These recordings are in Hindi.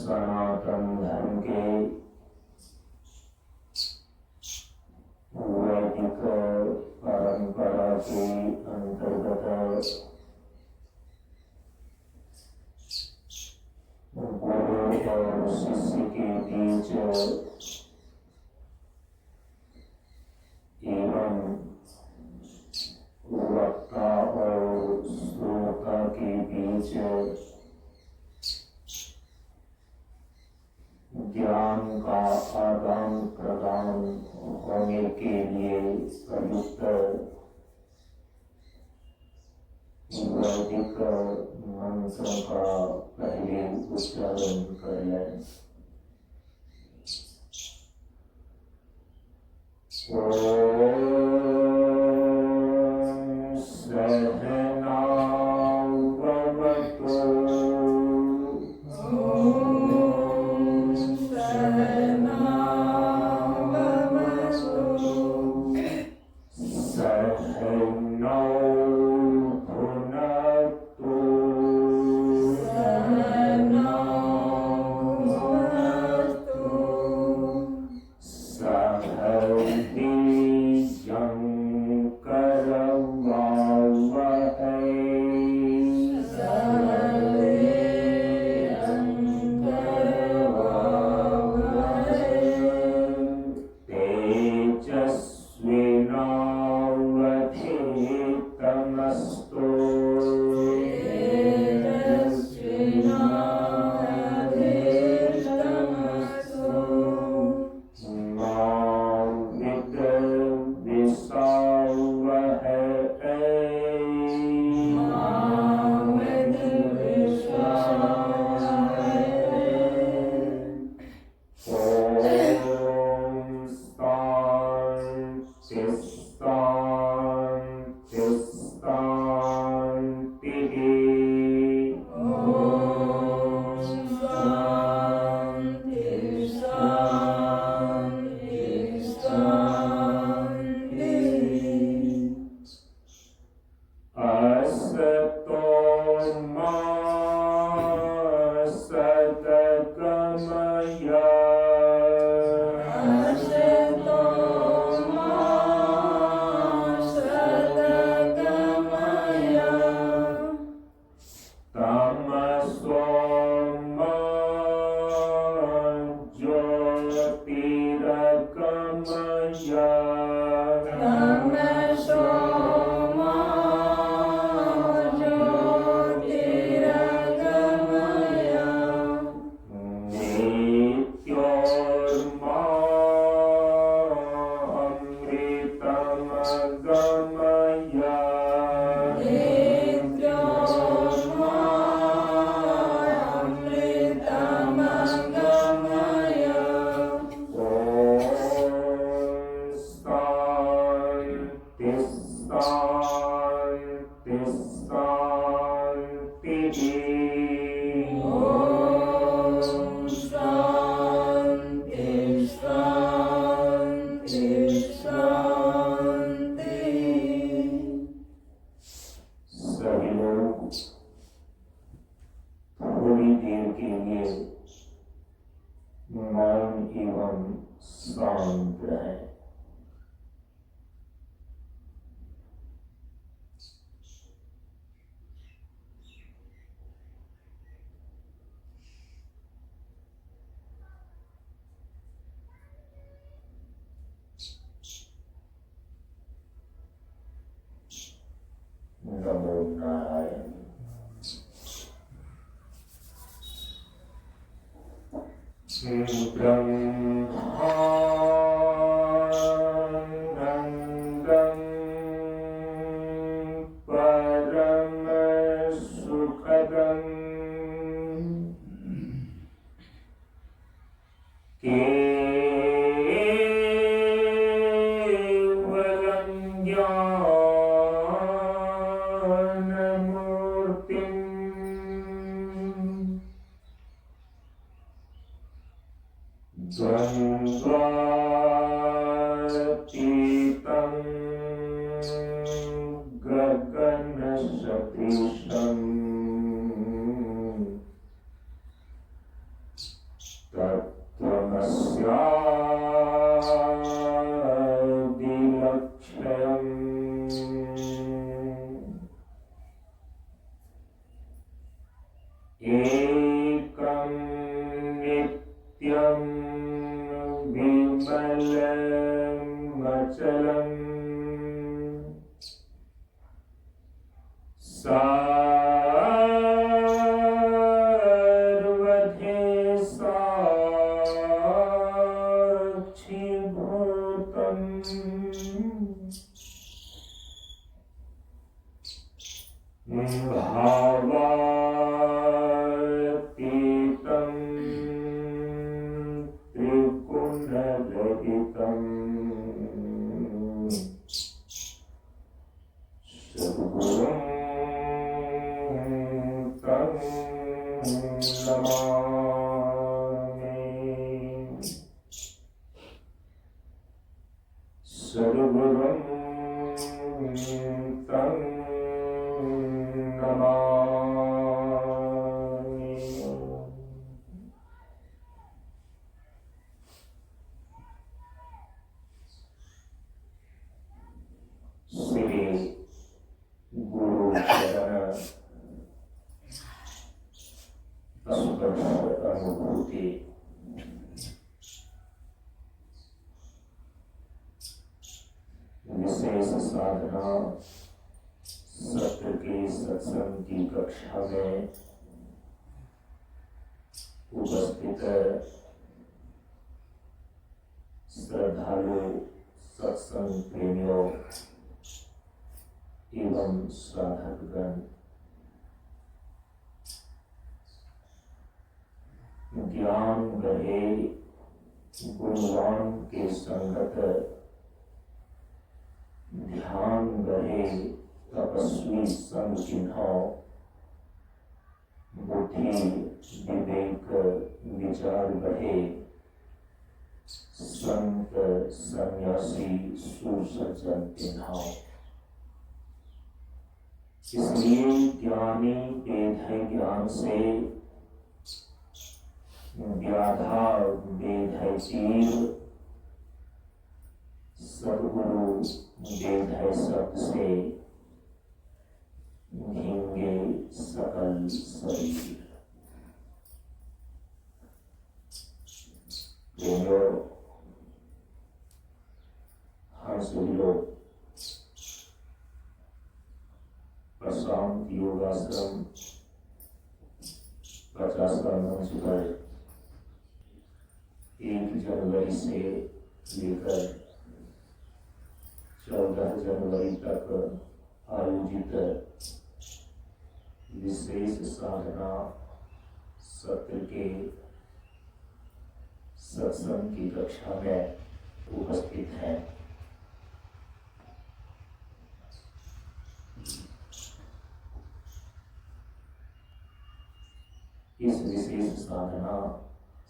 सनातन धर्म के वैदिक परंपरा के अंतर्गत गुरु और शिष्य के बीच एवं वक्ता और श्रोता के बीच ज्ञान का आदान प्रदान होने के लिए प्रयुक्त वैदिक मंत्रों का पहले उच्चारण कर लें। नमो नारायण। ब्रह्मानन्दं परम सुखदं केवलं ज्ञानमूर्तिं द्वन्द्वातीतं गगनसदृशम् नमामि सद्गुरुं तं नमामि। श्री गुरु चरण स्पर्श अनुभूति विशेष साधना सत्र की सत्संग की कक्षा में उपस्थित श्रद्धालु सत्संग प्रेमियों एवं साधकगण, ज्ञान रहे गुणवान के संगत, ध्यान रहे तपस्वी संग चिन्हों, बुद्धि विवेक विचार रहे संत सन्यासी सुसज्जन चिन्हों। इसलिए ज्ञानी बेधय ज्ञान से, व्याधा बेधय चीर, सद्गुरु बेधय शब्द से भींगे सकल शरीर। हम सभी लोग प्रशांत योगाश्रम 50वां मंच पर 1 जनवरी से लेकर 14 जनवरी तक आयोजित विशेष साधना सत्र के सत्संग की कक्षा में उपस्थित हैं। इस विशेष साधना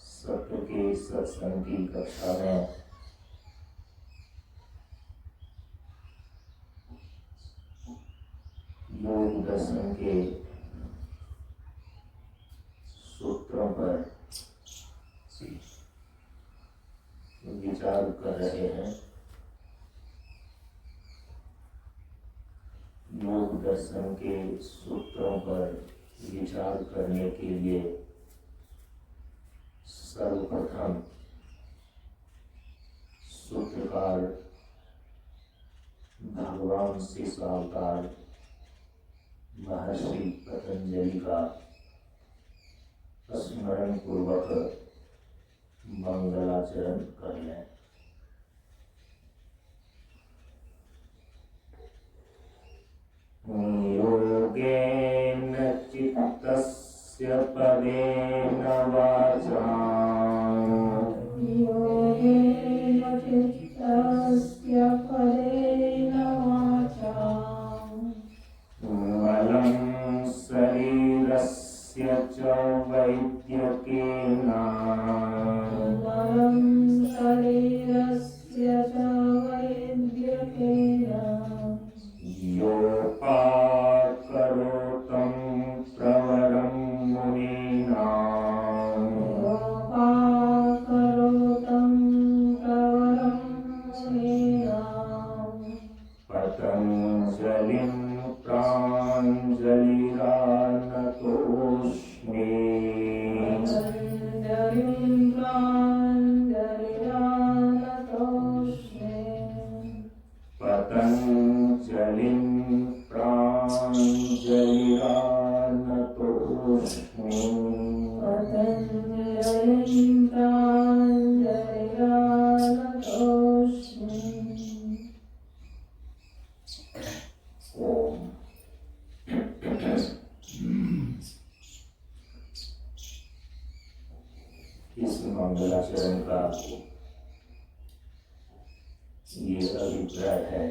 सत्र के सत्संग की कक्षा में योग दर्शन के सूत्रों पर विचार कर रहे हैं। योग दर्शन के सूत्रों पर विचार करने के लिए सर्वप्रथम सूत्रकार भगवान शेषावतार महर्षि पतंजलि का स्मरण पूर्वक मंगलाचरण कर लें। योगेन चित्तस्य पदेन वाचा, योगेन चित्तस्य पदेन वाचा, मलं शरीरस्य च वैद्यकेन, मलं शरीरस्य च वैद्यकेन, योपाकरोतं प्रवरं मुनीनां, योपाकरोतं प्रवरं मुनीनां, पतञ्जलिं प्राञ्जलिरानतोऽस्मि, पतञ्जलिं प्राञ्जलिरानतोऽस्मि, पतञ्जलिं प्राञ्जलिरानतोऽस्मि, पतञ्जलिं प्राञ्जलिरानतोऽस्मि। ओम। इस मंगलाचरण का ये अभिप्राय है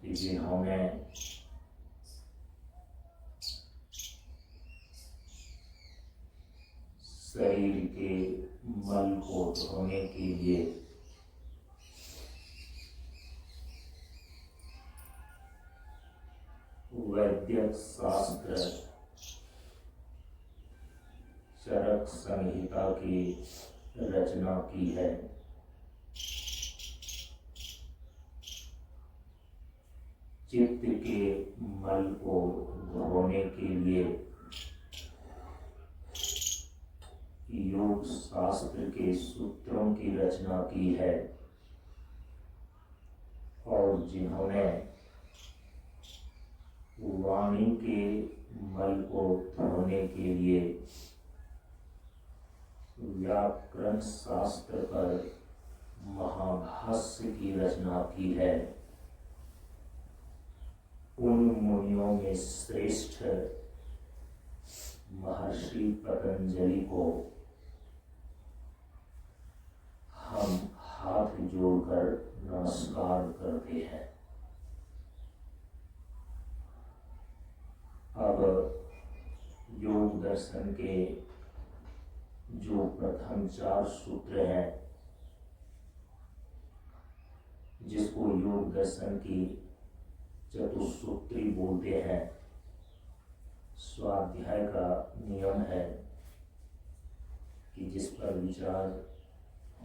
कि जिन्होंने शरीर के मल को धोने के लिए वैद्य शास्त्र चरक संहिता की रचना की है। चित्त के मल को धोने के लिए योग शास्त्र के सूत्रों की रचना की है और जिन्होंने वाणी के मल को धोने के लिए व्याकरण शास्त्र पर महाभाष्य की रचना की है, उन मुनियों में श्रेष्ठ महर्षि पतंजलि को हम हाथ जोड़कर नमस्कार करते हैं। अब योग दर्शन के जो प्रथम 4 सूत्र हैं, जिसको योग दर्शन की चतुसूत्री बोलते हैं, स्वाध्याय का नियम है कि जिस पर विचार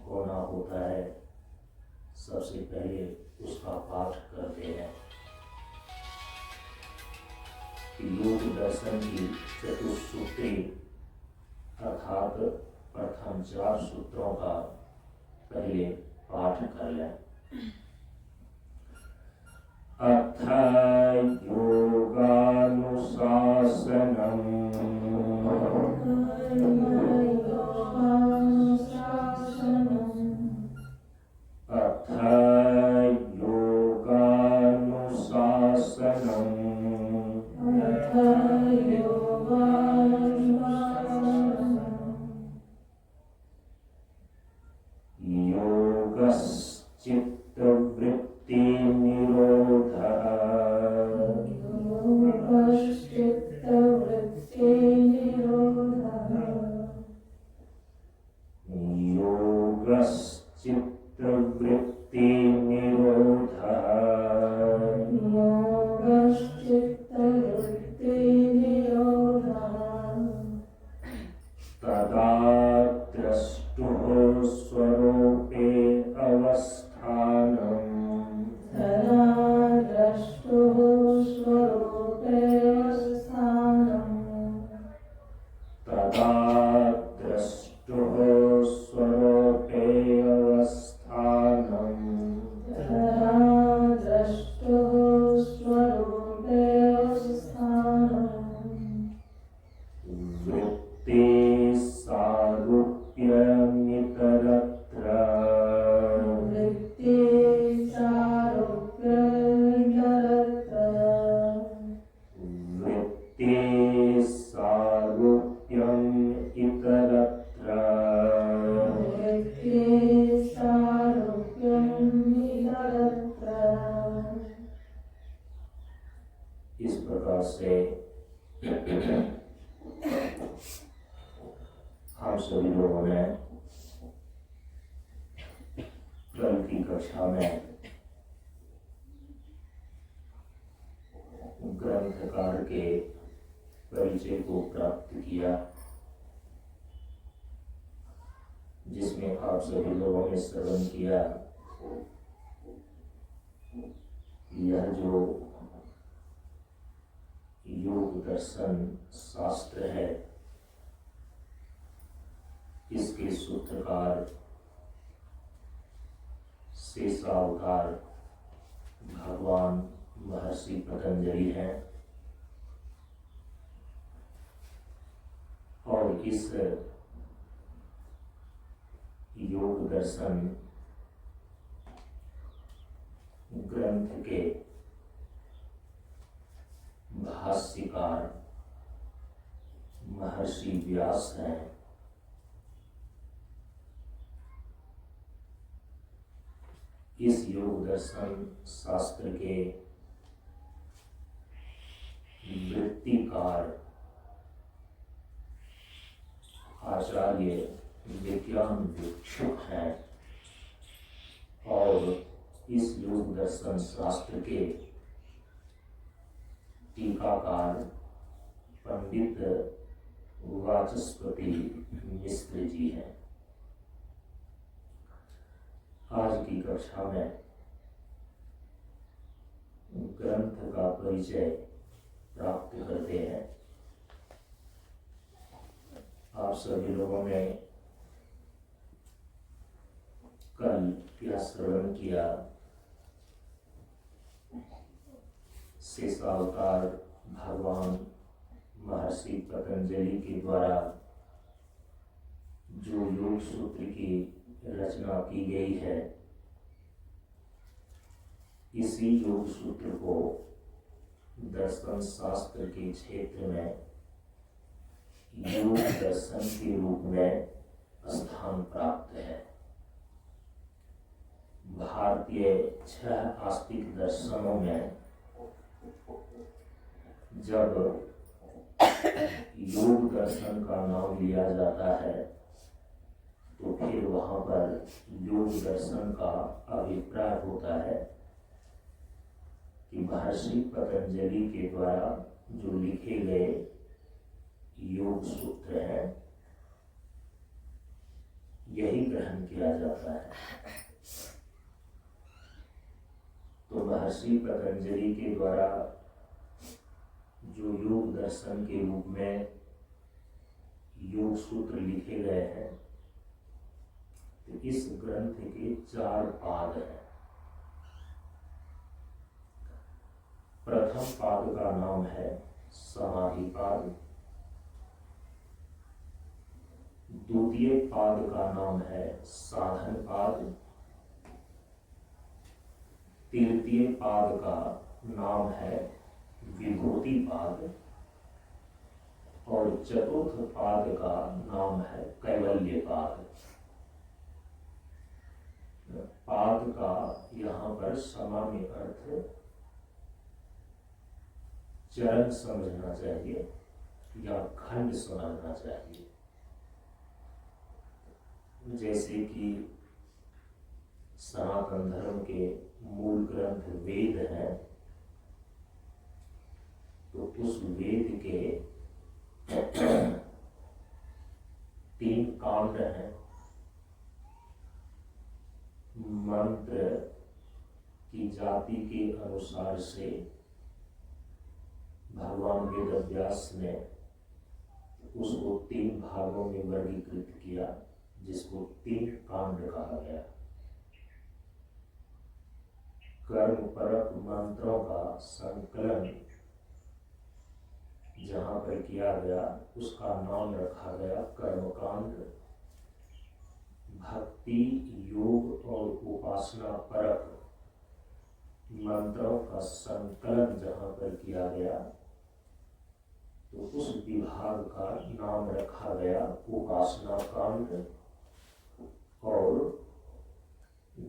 होना होता है सबसे पहले उसका पाठ करते हैं। योग दर्शन की चतुसूत्री अर्थात प्रथम 4 सूत्रों का पहले पाठ कर लें। अथ योगानुशासनम् अथ योगश्चित्तवृत्ति निरोधः योगश्चित्तवृत्ति निरोधः तदा द्रष्टुः स्वरूपे अवस्थानम् तदा द्रष्टुः स्वरूपे अवस्थानम् वृत्ति सारूप्यमितरत्र वृत्ति सारूप्यम् इतरत्र इस प्रकार से हम सभी लोगों ने कल की कक्षा में ग्रंथकार के परिचय को प्राप्त किया, जिसमें आप सभी लोगों ने श्रवण किया। यह जो योग दर्शन शास्त्र है, इसके सूत्रकार शेषावतार भगवान महर्षि पतंजलि हैं और इस योग दर्शन ग्रंथ के भाष्यकार महर्षि व्यास हैं। इस योग दर्शन शास्त्र के वृत्तिकार आचार्य विज्ञान भिक्षुक हैं और इस योग दर्शन शास्त्र के टीकाकार पंडित वाचस्पति मिश्र जी हैं। आज की कक्षा में ग्रंथ का परिचय प्राप्त करते हैं। आप सभी लोगों ने कल क्या श्रवण किया? शेषावतार भगवान महर्षि पतंजलि के द्वारा जो योग सूत्र की रचना की गई है, इसी योग सूत्र को दर्शन शास्त्र के क्षेत्र में योग दर्शन के रूप में स्थान प्राप्त है। भारतीय 6 आस्तिक दर्शनों में जब योग दर्शन का नाम लिया जाता है तो फिर वहां पर योग दर्शन का अभिप्राय होता है कि महर्षि पतंजलि के द्वारा जो लिखे गए योग सूत्र हैं, यही ग्रहण किया जाता है। तो महर्षि पतंजलि के द्वारा जो योग दर्शन के रूप में योग सूत्र लिखे गए हैं, तो इस ग्रंथ के 4 पाद हैं। प्रथम पाद का नाम है समाधि पाद, द्वितीय पाद का नाम है साधन पाद, तृतीय पाद का नाम है विभूति पाद और चतुर्थ पाद का नाम है कैवल्य पाद। पाद का यहाँ पर सामान्य अर्थ चरण समझना चाहिए या खंड समझना चाहिए। जैसे कि सनातन धर्म के मूल ग्रंथ वेद हैं, तो उस वेद के 3 कांड हैं। मंत्र की जाति के अनुसार से भगवान वेदव्यास ने उसको 3 भागों में वर्गीकृत किया, जिसको 3 कांड कहा गया। कर्म परक मंत्रों का संकलन जहाँ पर किया गया, उसका नाम रखा गया कर्मकांड। भक्ति, योग और उपासना परक मंत्रों का संकलन जहाँ पर किया गया, तो उस विभाग का नाम रखा गया उपासना कांड। और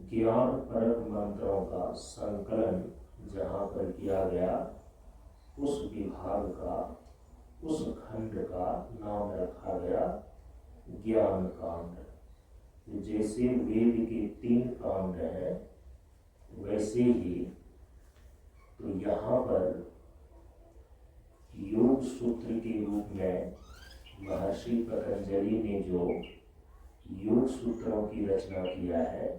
ज्ञान परक मंत्रों का संकलन जहाँ पर किया गया, उस विभाग का, उस खंड का नाम रखा गया ज्ञान कांड। जैसे वेद के 3 कांड हैं, वैसे ही तो यहाँ पर योग सूत्र के रूप में महर्षि पतंजलि ने जो योग सूत्रों की रचना किया है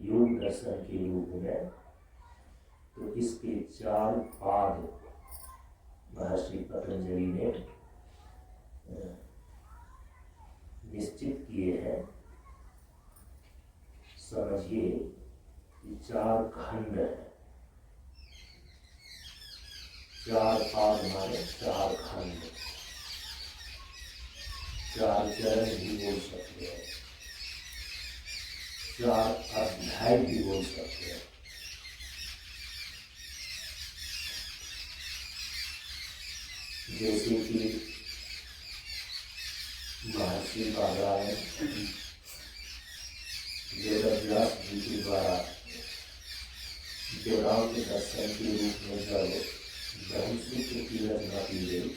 योग दर्शन के रूप में, तो इसके 4 पाद महर्षि पतंजलि ने निश्चित किए हैं। समझिए कि 4 खंड हैं। 4 पाद माने 4 खंड, 4 चरण भी बोल सकते हैं, 4 अध्याय भी बोल सकते हैं। जैसे कि महर्षि बादरायण वेदव्यास जी के द्वारा वेदांत दर्शन के रूप में जब ब्रह्मसूत्र की रचना की गई,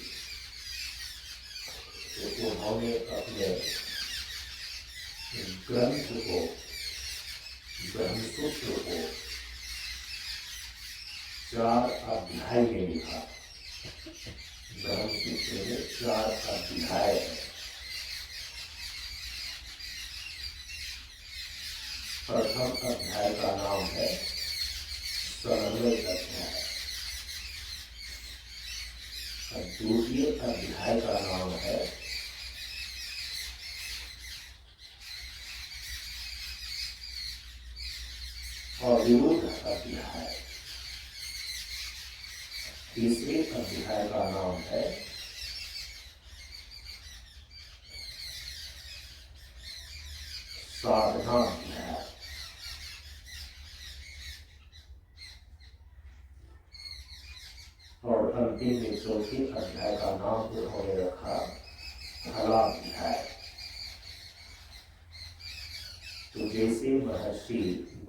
तो उन्होंने अपने ग्रंथ को, ब्रह्मसूत्र को 4 अध्याय में लिखा। ब्रह्मसूत्र में 4 अध्याय है। प्रथम अध्याय का नाम है समन्वय अध्याय, और द्वितीय अध्याय का नाम है अविरोध अध्याय। तीसरे अध्याय का नाम है साधना अध्याय। और अंतिम में चौथे अध्याय का नाम उन्होंने रखा फलाध्याय। तो जैसे महर्षि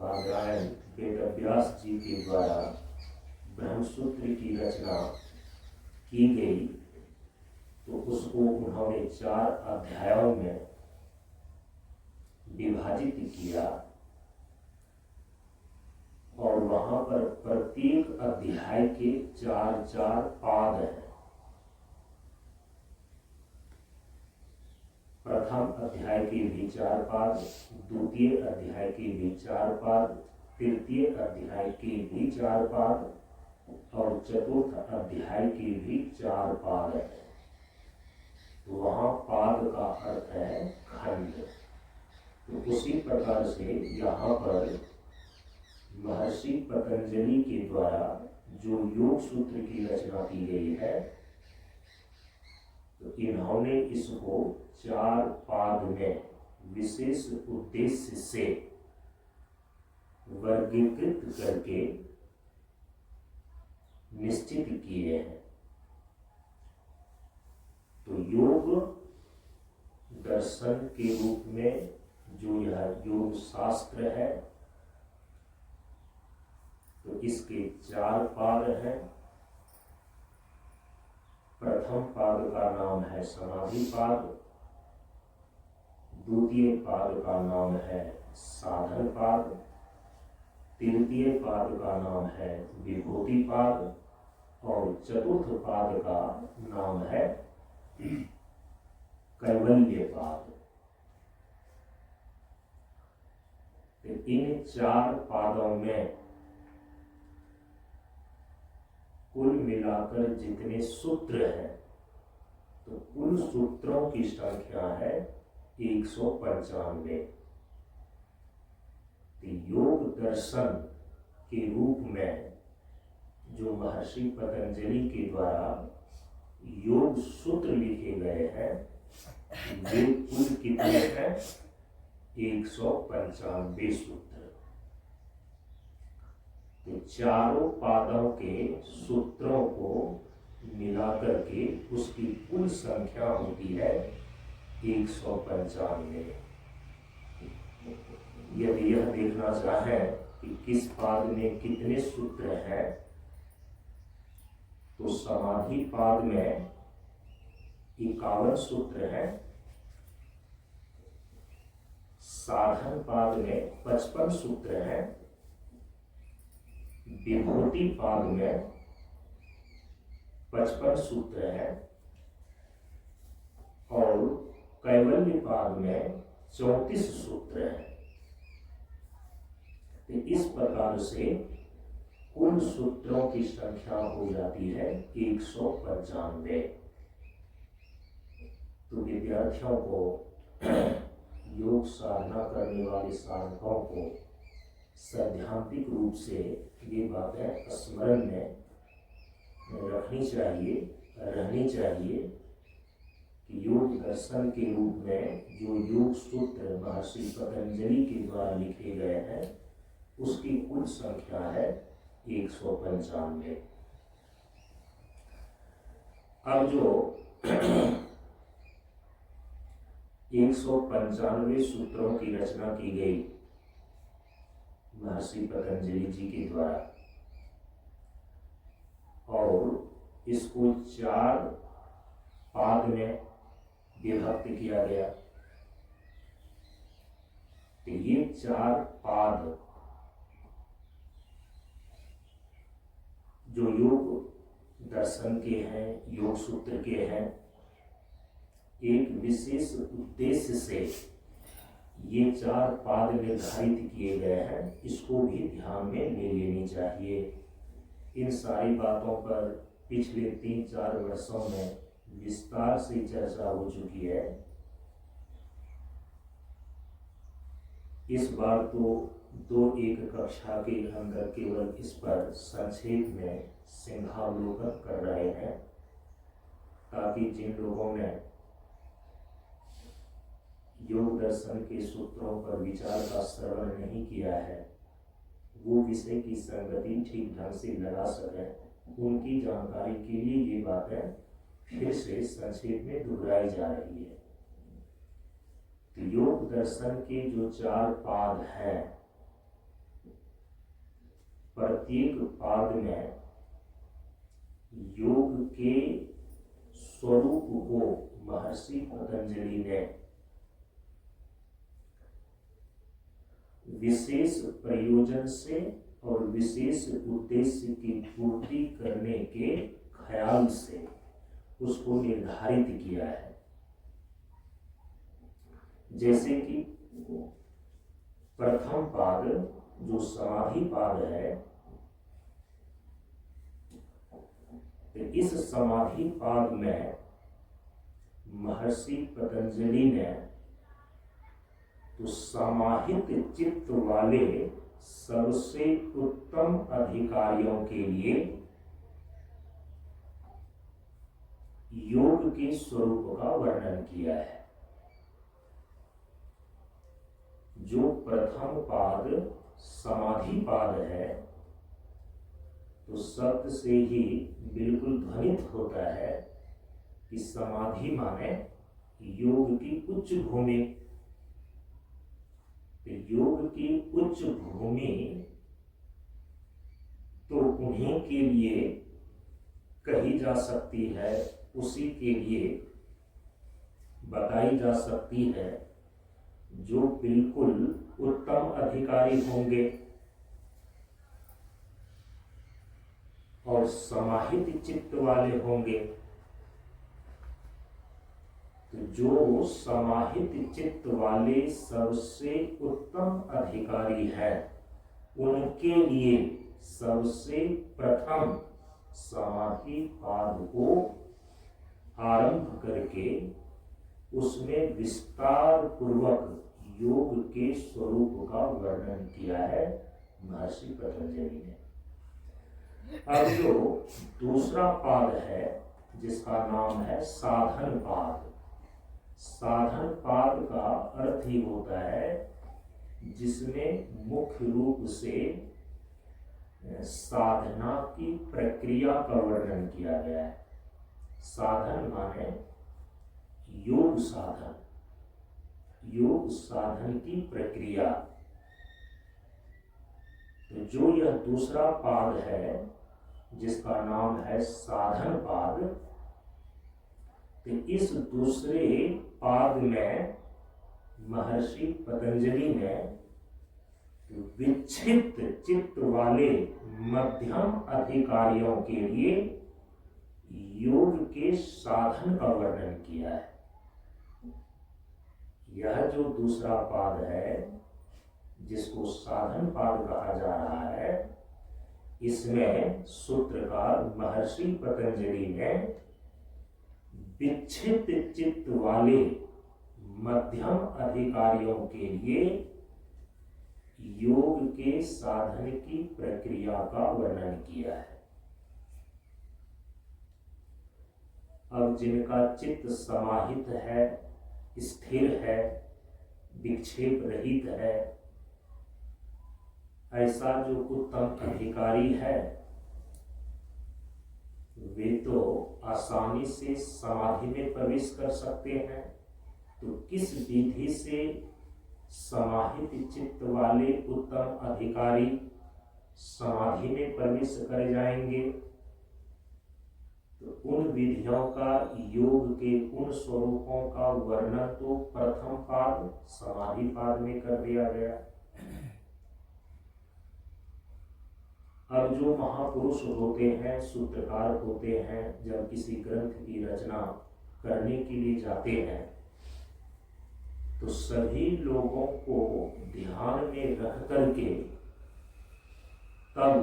बादरायण वेदव्यास जी के द्वारा ब्रह्मसूत्र की रचना की गई, तो उसको उन्होंने 4 अध्यायों में विभाजित किया, और वहां पर प्रत्येक अध्याय के 4-4 पाद हैं। प्रथम अध्याय के भी 4 पाद, द्वितीय अध्याय के भी 4 पाद, तृतीय अध्याय के भी 4 पाद, और चतुर्थ अध्याय के भी 4 पाद हैं। तो वहां पाद का अर्थ है खंड। तो उसी प्रकार से यहाँ पर महर्षि पतंजलि के द्वारा जो योग सूत्र की रचना की गई है, तो इन्होंने इसको 4 पाद में विशेष उद्देश्य से वर्गीकृत करके निश्चित किए हैं। तो योग दर्शन के रूप में जो यह योग शास्त्र है, तो इसके 4 पाद हैं। प्रथम पाद का नाम है समाधि पाद, द्वितीय पाद का नाम है साधन पाद, तृतीय पाद का नाम है विभूति पाद, और चतुर्थ पाद का नाम है कैवल्य पाद। तो इन 4 पादों में कुल मिलाकर जितने सूत्र हैं, तो कुल सूत्रों की संख्या है 195। योग दर्शन के रूप में जो महर्षि पतंजलि के द्वारा योग सूत्र लिखे गए हैं, वे कुल कितने हैं? 195 सूत्र। तो चारों पादों के सूत्रों को मिलाकर के उसकी कुल संख्या होती है 195। यदि यह देखना चाहें कि किस पाद में कितने सूत्र हैं, तो समाधि पाद में 51 सूत्र हैं, साधन पाद में 55 सूत्र हैं, विभूति पाद में 55 सूत्र हैं, और कैवल्य पाद में 34 सूत्र हैं। तो इस प्रकार से कुल सूत्रों की संख्या हो जाती है 195। तो विद्यार्थियों को, योग साधना करने वाले साधकों को सैद्धांतिक रूप से ये बातें स्मरण में रखनी चाहिए, रहनी चाहिए कि योग दर्शन के रूप में जो योग सूत्र महर्षि पतंजलि के द्वारा लिखे गए हैं, उसकी कुल संख्या है 195। अब जो 195 सूत्रों की रचना की गई महर्षि पतंजलि जी के द्वारा, और इसको 4 पाद में विभक्त किया गया। तो ये 4 पाद जो योग दर्शन के हैं, योग सूत्र के हैं, एक विशेष उद्देश्य से ये 4 पाद निर्धारित किए गए हैं, इसको भी ध्यान में ले लेनी चाहिए। इन सारी बातों पर पिछले 3-4 वर्षों में विस्तार से चर्चा हो चुकी है। इस बार तो 2-1 कक्षा के अंदर केवल इस पर संक्षेप में सिंहावलोकन कर रहे हैं, ताकि जिन लोगों ने योग दर्शन के सूत्रों पर विचार का श्रवण नहीं किया है, वो विषय की संगति ठीक ढंग से लगा सकें। उनकी जानकारी के लिए ये बातें फिर से संक्षेप में दोहराई जा रही है। तो योग दर्शन के जो 4 पाद हैं, प्रत्येक पाद में योग के स्वरूप को महर्षि पतंजलि ने विशेष प्रयोजन से और विशेष उद्देश्य की पूर्ति करने के ख्याल से उसको निर्धारित किया है। जैसे कि प्रथम पाद जो समाधि पाद है, तो इस समाधि पाद में महर्षि पतंजलि ने तो समाहित चित्त वाले सबसे उत्तम अधिकारियों के लिए योग के स्वरूप का वर्णन किया है। जो प्रथम पाद समाधि पाद है, तो शब्द से ही बिल्कुल ध्वनित होता है कि समाधि माने योग की उच्च भूमि। योग की उच्च भूमि तो उन्हीं के लिए कही जा सकती है, उसी के लिए बताई जा सकती है जो बिल्कुल उत्तम अधिकारी होंगे और समाहित चित्त वाले होंगे। तो जो समाहित चित्त वाले सबसे उत्तम अधिकारी हैं, उनके लिए सबसे प्रथम समाधि पाद को आरंभ करके उसमें विस्तार पूर्वक योग के स्वरूप का वर्णन किया है महर्षि पतंजलि ने। अब जो दूसरा पाद है, जिसका नाम है साधन पाद। साधन पाद का अर्थ ही होता है जिसमें मुख्य रूप से साधना की प्रक्रिया का वर्णन किया गया है। साधन माने योग साधन, योग साधन की प्रक्रिया। तो जो यह दूसरा पाद है जिसका नाम है साधन पाद, तो इस दूसरे पाद में महर्षि पतंजलि ने विक्षिप्त चित्त वाले मध्यम अधिकारियों के लिए योग के साधन का वर्णन किया है। यह जो दूसरा पाद है जिसको साधन पाद कहा जा रहा है, इसमें सूत्रकार महर्षि पतंजलि ने विक्षिप्त चित्त वाले मध्यम अधिकारियों के लिए योग के साधन की प्रक्रिया का वर्णन किया है। अब जिनका चित्त समाहित है, स्थिर है, विक्षेप रहित है, ऐसा जो उत्तम अधिकारी है, वे तो आसानी से समाधि में प्रवेश कर सकते हैं। तो किस विधि से समाहित चित्त वाले उत्तम अधिकारी समाधि में प्रवेश कर जाएंगे? तो उन विधियों का, योग के उन स्वरूपों का वर्णन तो प्रथम पाद समाधि पाद में कर दिया गया। अब जो महापुरुष होते हैं, सूत्रकार होते हैं, जब किसी ग्रंथ की रचना करने के लिए जाते हैं तो सभी लोगों को ध्यान में रख करके तब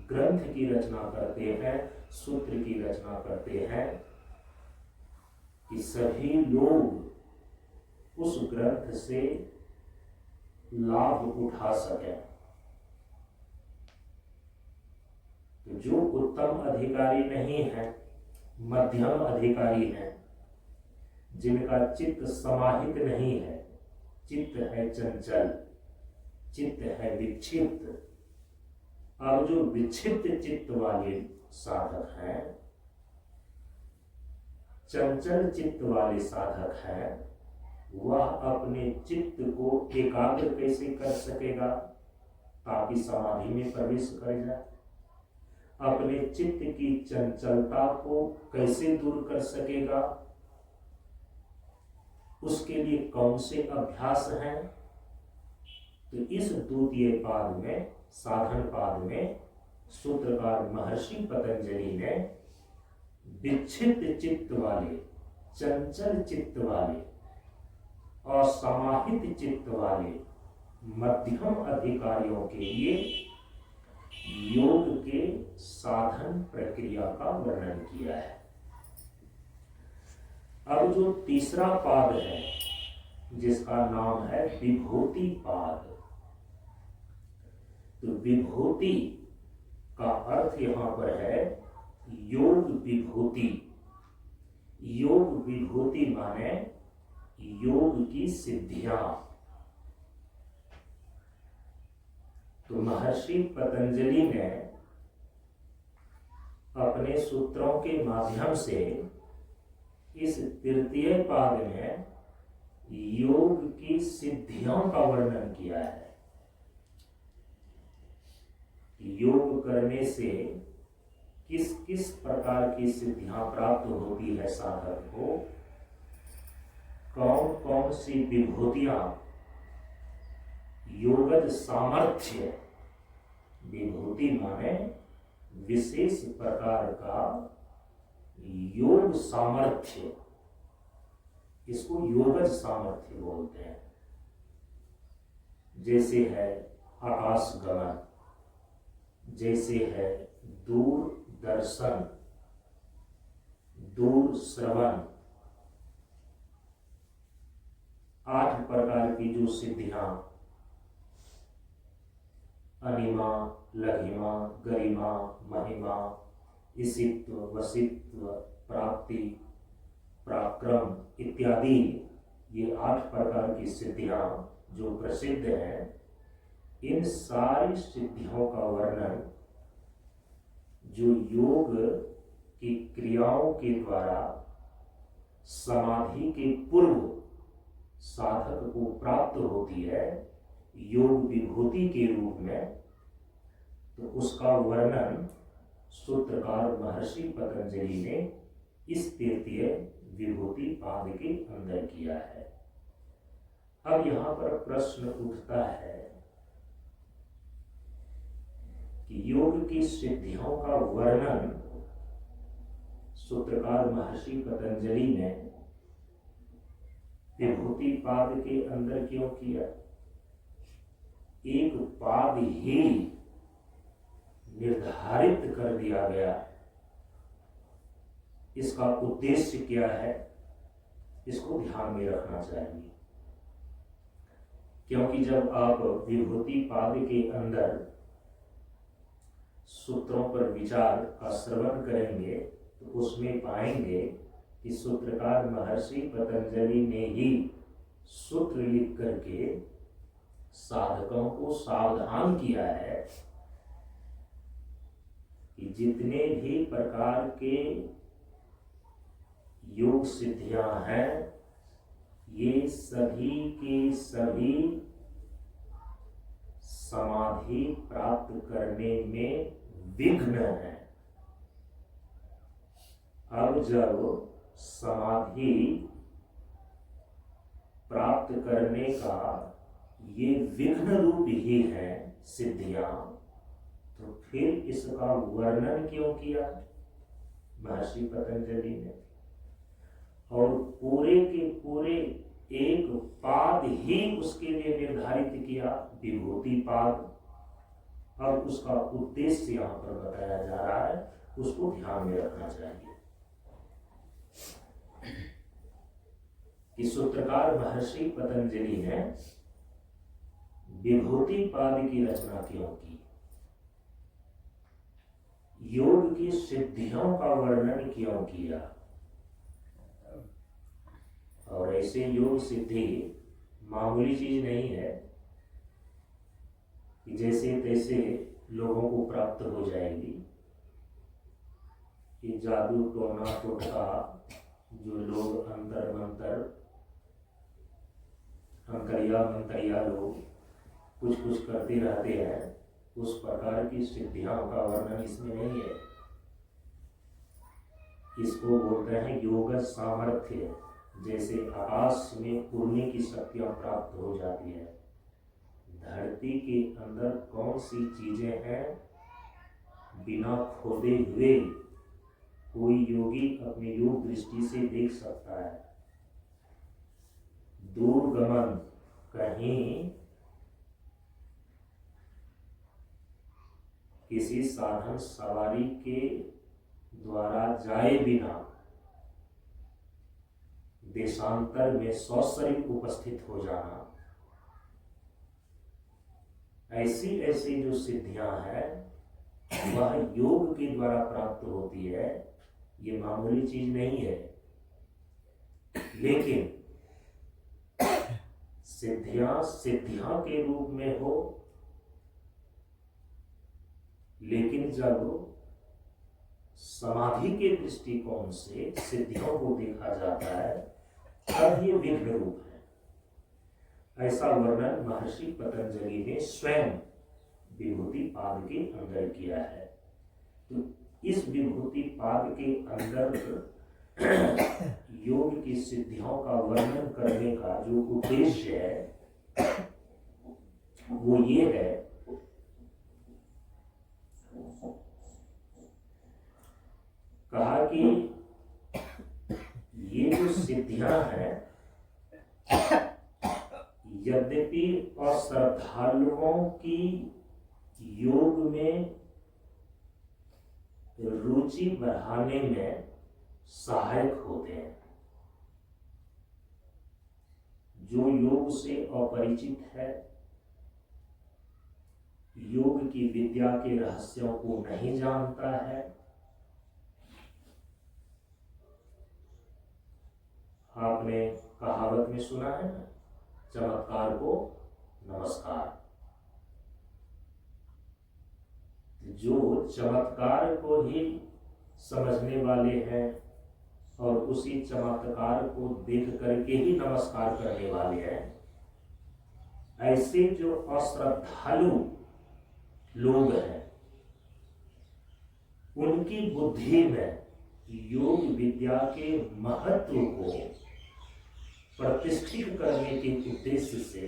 ग्रंथ की रचना करते हैं, सूत्र की रचना करते हैं कि सभी लोग उस ग्रंथ से लाभ उठा सकें। तो जो उत्तम अधिकारी नहीं है, मध्यम अधिकारी हैं, जिनका चित्त समाहित नहीं है, चित्त है चंचल, चित्त है विक्षिप्त। अब जो विक्षिप्त चित्त वाले साधक हैं, चंचल चित्त वाले साधक हैं, वह अपने चित्त को एकाग्र कैसे कर सकेगा ताकि समाधि में प्रवेश कर जाए? अपने चित्त की चंचलता को कैसे दूर कर सकेगा? उसके लिए कौन से अभ्यास हैं? तो इस द्वितीय पाद में, साधन पाद में, सूत्रकार महर्षि पतंजलि ने विक्षिप्त चित्त वाले, चंचल चित्त वाले और समाहित चित्त वाले मध्यम अधिकारियों के लिए योग के साधन प्रक्रिया का वर्णन किया है। अब जो तीसरा पाद है, जिसका नाम है विभूति पाद, तो विभूति का अर्थ यहां पर है योग विभूति। योग विभूति माने योग की सिद्धियां। तो महर्षि पतंजलि ने अपने सूत्रों के माध्यम से इस तृतीय पाद में योग की सिद्धियों का वर्णन किया है। योग करने से किस किस प्रकार की सिद्धियां प्राप्त होती है साधक को, कौन कौन सी विभूतियां, योगज सामर्थ्य, विभूति माने विशेष प्रकार का योग सामर्थ्य, इसको योगज सामर्थ्य बोलते हैं। जैसे है आकाश गमन, जैसे है दूर दर्शन, दूर श्रवण, 8 प्रकार की जो सिद्धियां, अनिमा, लघिमा, गरिमा, महिमा, ईशित्व, वशित्व, प्राप्ति, पराक्रम इत्यादि, ये 8 प्रकार की सिद्धियां जो प्रसिद्ध हैं, इन सारी सिद्धियों का वर्णन जो योग की क्रियाओं के द्वारा समाधि के पूर्व साधक को प्राप्त होती है योग विभूति के रूप में, तो उसका वर्णन सूत्रकार महर्षि पतंजलि ने इस तृतीय विभूति पाद के अंदर किया है। अब यहां पर प्रश्न उठता है कि योग की सिद्धियों का वर्णन सूत्रकार महर्षि पतंजलि ने विभूति पाद के अंदर क्यों किया? एक पाद ही निर्धारित कर दिया गया। इसका उद्देश्य क्या है, इसको ध्यान में रखना चाहिए, क्योंकि जब आप विभूति पाद के अंदर सूत्रों पर विचार का श्रवण करेंगे तो उसमें पाएंगे कि सूत्रकार महर्षि पतंजलि ने ही सूत्र लिख करके साधकों को सावधान किया है कि जितने भी प्रकार के योग सिद्धियां हैं, ये सभी के सभी समाधि प्राप्त करने में विघ्न है। अब जब समाधि प्राप्त करने का ये विघ्न रूप ही है सिद्धियां, तो फिर इसका वर्णन क्यों किया महर्षि पतंजलि ने? और पूरे के पूरे एक पाद ही उसके लिए निर्धारित किया, विभूति पाद। अब उसका उद्देश्य यहाँ पर बताया जा रहा है, उसको ध्यान में रखना चाहिए कि सूत्रकार महर्षि पतंजलि ने विभूति पाद की रचना क्यों की, योग की सिद्धियों का वर्णन क्यों किया। और ऐसे योग सिद्धि मामूली चीज नहीं है कि जैसे तैसे लोगों को प्राप्त हो जाएगी। ये जादू टोना टोटका जो लोग अंतर मंतर अंतरिया मंतरिया लोग कुछ कुछ करते रहते हैं, उस प्रकार की सिद्धियों का वर्णन इसमें नहीं है। इसको बोलते हैं योग सामर्थ्य। जैसे आकाश में उड़ने की शक्तियां प्राप्त हो जाती है, धरती के अंदर कौन सी चीजें हैं बिना खोदे हुए कोई योगी अपनी योग दृष्टि से देख सकता है। दूरगमन कहीं किसी साधन सवारी के द्वारा जाए बिना देशांतर में सौशरीर उपस्थित हो जाना, ऐसी ऐसी जो सिद्धियां हैं वह योग के द्वारा प्राप्त होती है। ये मामूली चीज नहीं है। लेकिन सिद्धियां के रूप में हो, लेकिन जब समाधि के दृष्टिकोण से सिद्धियों को देखा जाता है तब ये विघ्न रूप है। ऐसा वर्णन महर्षि पतंजलि ने स्वयं विभूति पाद के अंदर किया है। तो इस विभूति पाद के अंदर योग की सिद्धियों का वर्णन करने का जो उद्देश्य है वो ये है कहा कि ये जो सिद्धियां हैं यद्यपि अश्रद्धालुओं की योग में रुचि बढ़ाने में सहायक होते हैं। जो योग से अपरिचित है, योग की विद्या के रहस्यों को नहीं जानता है, आपने कहावत में सुना है ना, चमत्कार को नमस्कार। जो चमत्कार को ही समझने वाले हैं और उसी चमत्कार को देख करके ही नमस्कार करने वाले हैं, ऐसे जो अश्रद्धालु लोग हैं उनकी बुद्धि में योग विद्या के महत्व को प्रतिष्ठित करने के उद्देश्य से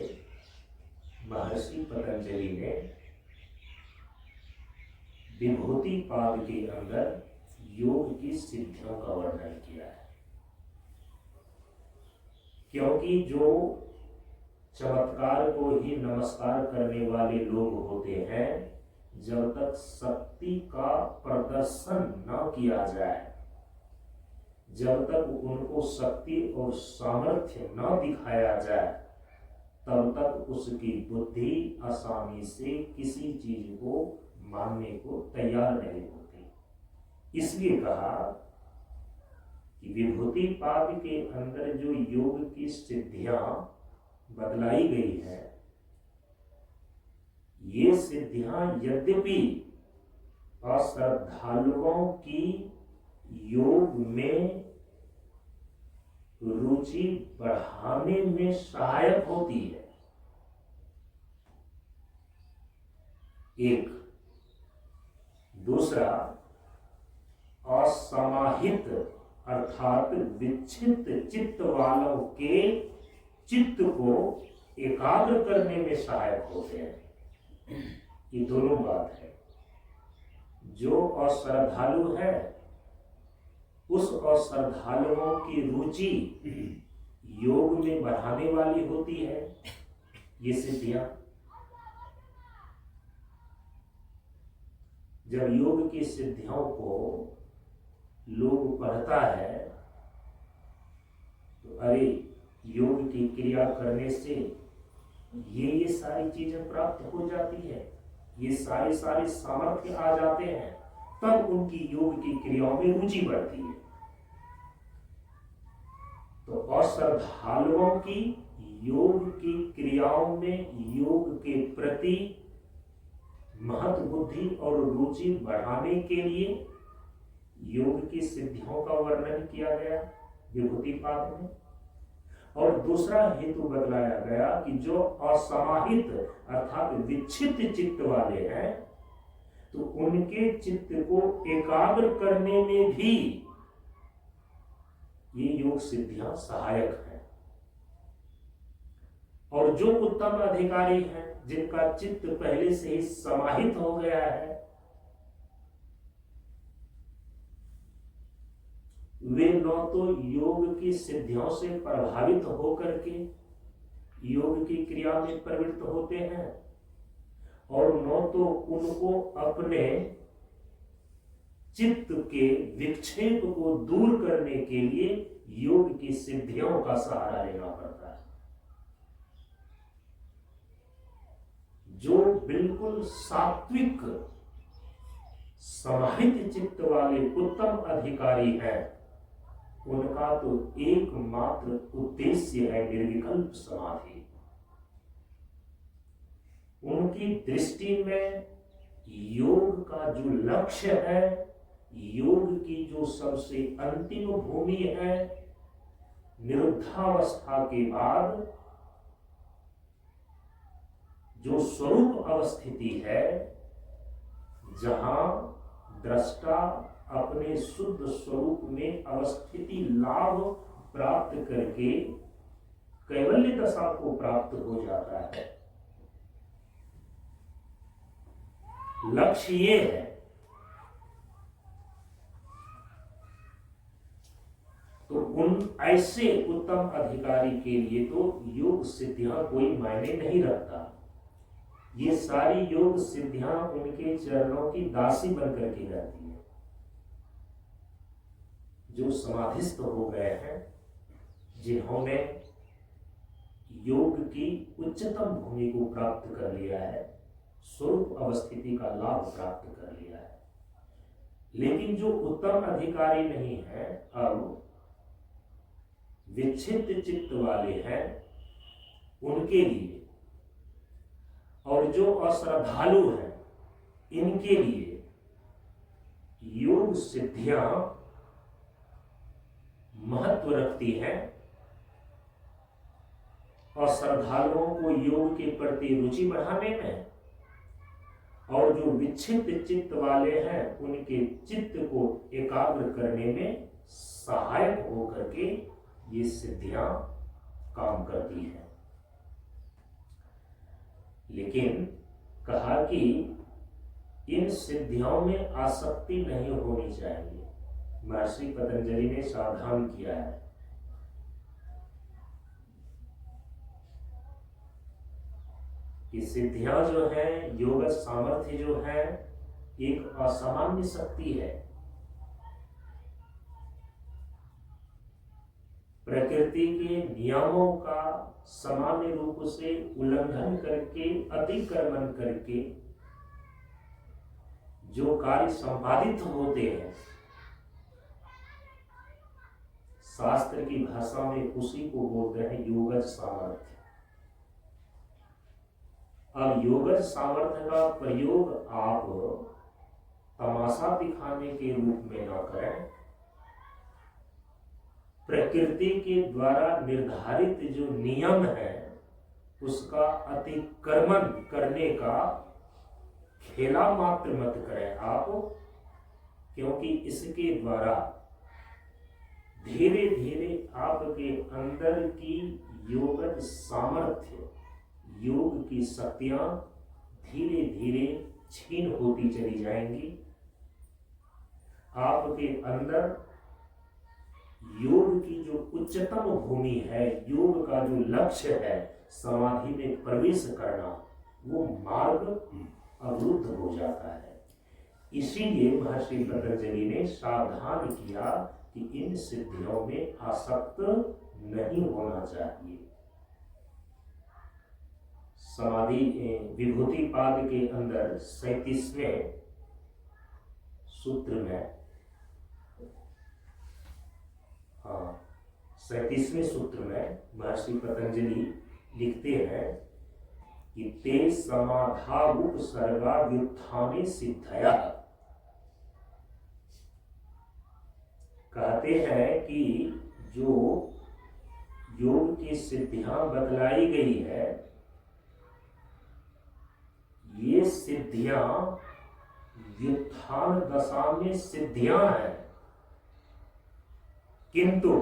महर्षि पतंजलि ने विभूति पाद के अंदर योग की सिद्धियों का वर्णन किया है। क्योंकि जो चमत्कार को ही नमस्कार करने वाले लोग होते हैं, जब तक शक्ति का प्रदर्शन न किया जाए, जब तक उनको शक्ति और सामर्थ्य न दिखाया जाए, तब तक उसकी बुद्धि आसानी से किसी चीज को मानने को तैयार नहीं होती। इसलिए कहा कि विभूति पाद के अंदर जो योग की सिद्धियां बतलाई गई है, ये सिद्धियां यद्यपि अश्रद्धालुओं की योग में रुचि बढ़ाने में सहायक होती है। एक दूसरा, असमाहित अर्थात विक्षिप्त चित्त वालों के चित्त को एकाग्र करने में सहायक होते हैं। ये दोनों बात है। जो अश्रद्धालु है उस अश्रद्धालुओं की रुचि योग में बढ़ाने वाली होती है ये सिद्धियां। जब योग की सिद्धियों को लोग पढ़ता है तो अरे योग की क्रिया करने से ये सारी चीजें प्राप्त हो जाती है, ये सारे सामर्थ्य आ जाते हैं, तब उनकी योग की क्रियाओं में रुचि बढ़ती है। तो अश्रद्धालुओं की योग की क्रियाओं में योग के प्रति महत्व बुद्धि और रुचि बढ़ाने के लिए योग की सिद्धियों का वर्णन किया गया विभूति पाद में। और दूसरा हेतु बतलाया गया कि जो असमाहित अर्थात विक्षिप्त चित्त वाले हैं तो उनके चित्त को एकाग्र करने में भी ये योग सिद्धियां सहायक हैं। और जो उत्तम अधिकारी हैं जिनका चित्त पहले से ही समाहित हो गया है, वे न तो योग की सिद्धियों से प्रभावित होकर के योग की क्रिया में प्रवृत्त होते हैं और न तो उनको अपने चित्त के विक्षेप को दूर करने के लिए योग की सिद्धियों का सहारा लेना पड़ता है। जो बिल्कुल सात्विक समाहित चित्त वाले उत्तम अधिकारी हैं उनका तो एकमात्र उद्देश्य है निर्विकल्प समाधि। उनकी दृष्टि में योग का जो लक्ष्य है, योग की जो सबसे अंतिम भूमि है, निरुद्धावस्था के बाद जो स्वरूप अवस्थिति है, जहां दृष्टा अपने शुद्ध स्वरूप में अवस्थिति लाभ प्राप्त करके कैवल्य दशा को प्राप्त हो जाता है। लक्ष्य ये है। तो उन ऐसे उत्तम अधिकारी के लिए तो योग सिद्धियां कोई मायने नहीं रखता। ये सारी योग सिद्धियां उनके चरणों की दासी बनकर के रहती है। जो समाधिस्थ हो गए हैं, जिन्होंने योग की उच्चतम भूमि को प्राप्त कर लिया है, स्वरूप अवस्थिति का लाभ प्राप्त कर लिया है। लेकिन जो उत्तम अधिकारी नहीं है, अब विक्षिप्त चित्त वाले हैं, उनके लिए और जो अश्रद्धालु हैं इनके लिए योग सिद्धियां महत्व रखती हैं। और श्रद्धालुओं को योग के प्रति रुचि बढ़ाने में और जो विक्षिप्त चित्त वाले हैं उनके चित्त को एकाग्र करने में सहायक होकर के ये सिद्धियां काम करती हैं। लेकिन कहा कि इन सिद्धियों में आसक्ति नहीं होनी चाहिए। महर्षि पतंजलि ने सावधान किया है कि सिद्धियां जो है, योग सामर्थ्य जो है, एक असामान्य शक्ति है। प्रकृति के नियमों का सामान्य रूप से उल्लंघन करके, अतिक्रमण करके जो कार्य संपादित होते हैं, शास्त्र की भाषा में उसी को बोलते हैं योगज सामर्थ्य। अब योगज सामर्थ्य का प्रयोग आप तमाशा दिखाने के रूप में न करें। प्रकृति के द्वारा निर्धारित जो नियम है उसका अतिक्रमण करने का खेला मात्र मत करें। आप क्योंकि इसके द्वारा धीरे धीरे आपके अंदर की योगज सामर्थ्य, योग की शक्तियां धीरे धीरे क्षीण होती चली जाएंगी। आपके अंदर योग की जो उच्चतम भूमि है, योग का जो लक्ष्य है समाधि में प्रवेश करना, वो मार्ग अवरुद्ध हो जाता है। इसीलिए महर्षि पतंजलि ने सावधान किया कि इन सिद्धियों में आसक्त नहीं होना चाहिए। समाधि विभूति पाद के अंदर 37वें सूत्र में, 37वें सूत्र में महर्षि पतंजलि लिखते हैं कि ते समाधावुप सर्गा व्युत्थाने सिद्धया। कहते हैं कि जो योग की सिद्धियां बतलाई गई है, ये सिद्धियां व्युत्थान दशा में सिद्धियां हैं, किंतु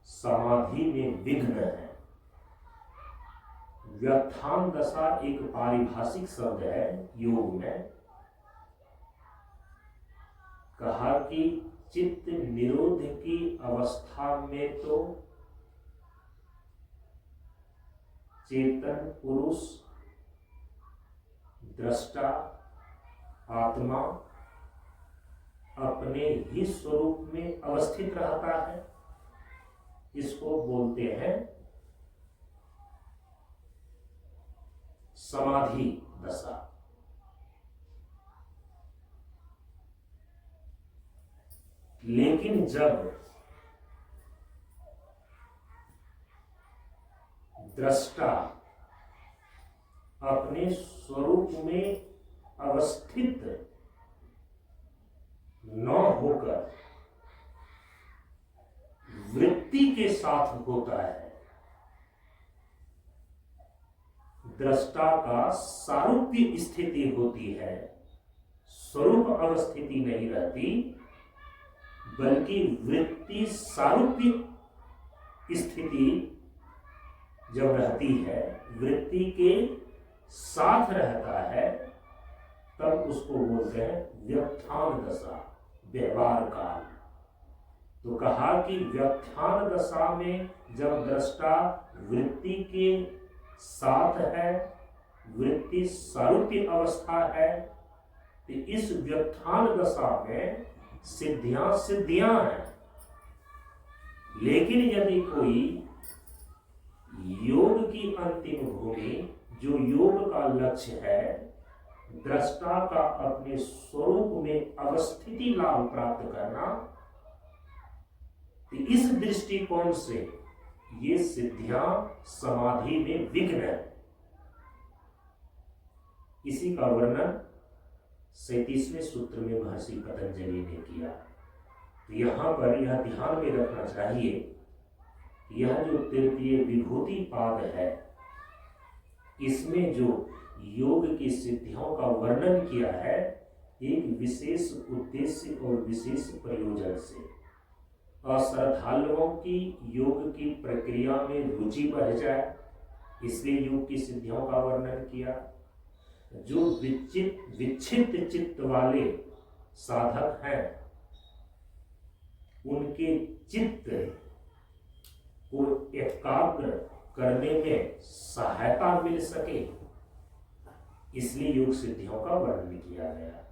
समाधि में विघ्न है। व्युत्थान दशा एक पारिभाषिक शब्द है योग में। कहा कि चित्त निरोध की अवस्था में तो चेतन पुरुष, दृष्टा आत्मा अपने ही स्वरूप में अवस्थित रहता है। इसको बोलते हैं समाधि दशा। लेकिन जब दृष्टा अपने स्वरूप में अवस्थित न होकर वृत्ति के साथ होता है, दृष्टा का सारूप्य स्थिति होती है, स्वरूप अवस्थिति नहीं रहती, बल्कि वृत्ति सारूप्य स्थिति जब रहती है, वृत्ति के साथ रहता है, तब उसको बोलते हैं व्युत्थान दशा, व्यवहार काल। तो कहा कि व्युत्थान दशा में जब दृष्टा वृत्ति के साथ है, वृत्ति सारूप्य अवस्था है, तो इस व्युत्थान दशा में सिद्धियां हैं। लेकिन यदि कोई योग की अंतिम भूमि, जो योग का लक्ष्य है, दृष्टा का अपने स्वरूप में अवस्थिति लाभ प्राप्त करना, तो इस दृष्टिकोण से ये सिद्धियां समाधि में विघ्न है। इसी का वर्णन 37वें सूत्र में महर्षि पतंजलि ने किया। तो यहां पर यह ध्यान में रखना चाहिए, यह जो तृतीय विभूति पाद है, इसमें जो योग की सिद्धियों का वर्णन किया है, एक विशेष उद्देश्य और विशेष प्रयोजन से। अश्रद्धालुओं की योग की प्रक्रिया में रुचि बढ़ जाए, इसलिए योग की सिद्धियों का वर्णन किया। जो विक्षिप्त चित्त वाले साधक हैं, उनके चित्त को एकाग्र करने में सहायता मिल सके, इसलिए योग सिद्धियों का वर्णन किया गया।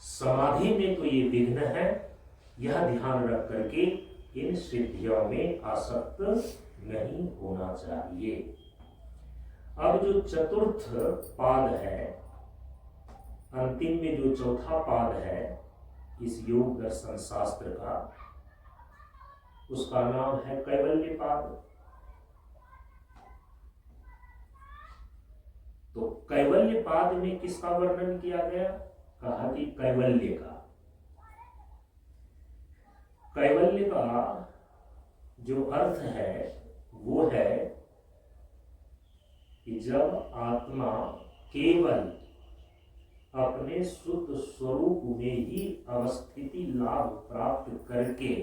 समाधि में तो ये विघ्न है, यह ध्यान रख करके इन सिद्धियों में आसक्त नहीं होना चाहिए। अब जो चतुर्थ पाद है, अंतिम में जो चौथा पाद है इस योग दर्शन शास्त्र का, उसका नाम है कैवल्य पाद। तो कैवल्य पाद में किसका वर्णन किया गया? कहा कि कैवल्य का। कैवल्य का जो अर्थ है वो है कि जब आत्मा केवल अपने शुद्ध स्वरूप में ही अवस्थिति लाभ प्राप्त करके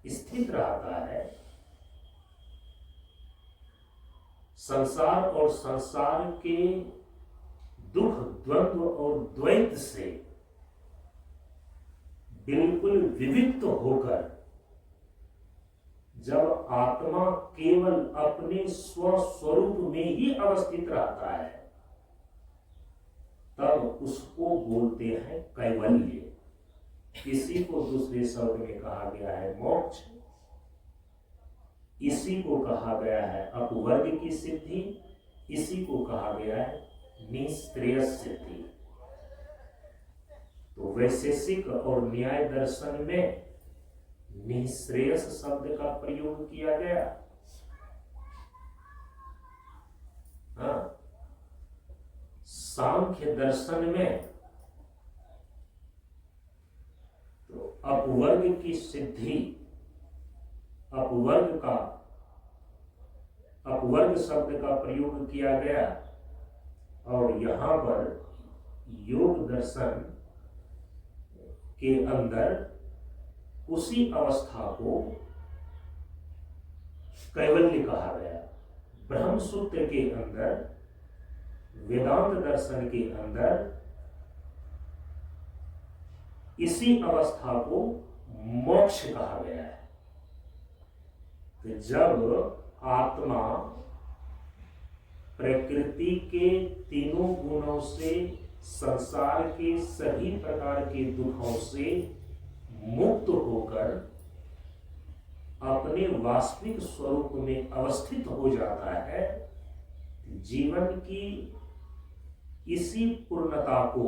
स्थित रहता है। संसार और संसार के दुख, द्वंद्व और द्वैत से बिल्कुल विविक्त होकर जब आत्मा केवल अपने स्वस्वरूप में ही अवस्थित रहता है, तब उसको बोलते हैं कैवल्य। इसी को दूसरे शब्द में कहा गया है मोक्ष। इसी को कहा गया है अपवर्ग की सिद्धि। इसी को कहा गया है निःश्रेयस सिद्धि। तो वैशेषिक और न्याय दर्शन में निःश्रेयस शब्द का प्रयोग किया गया। हाँ, सांख्य दर्शन में तो अपवर्ग की सिद्धि, अपवर्ग शब्द का प्रयोग किया गया। और यहां पर योग दर्शन के अंदर उसी अवस्था को कैवल्य कहा गया। ब्रह्म सूत्र के अंदर, वेदांत दर्शन के अंदर इसी अवस्था को मोक्ष कहा गया है। तो जब आत्मा प्रकृति के तीनों गुणों से, संसार के सभी प्रकार के दुखों से मुक्त होकर अपने वास्तविक स्वरूप में अवस्थित हो जाता है, जीवन की इसी पूर्णता को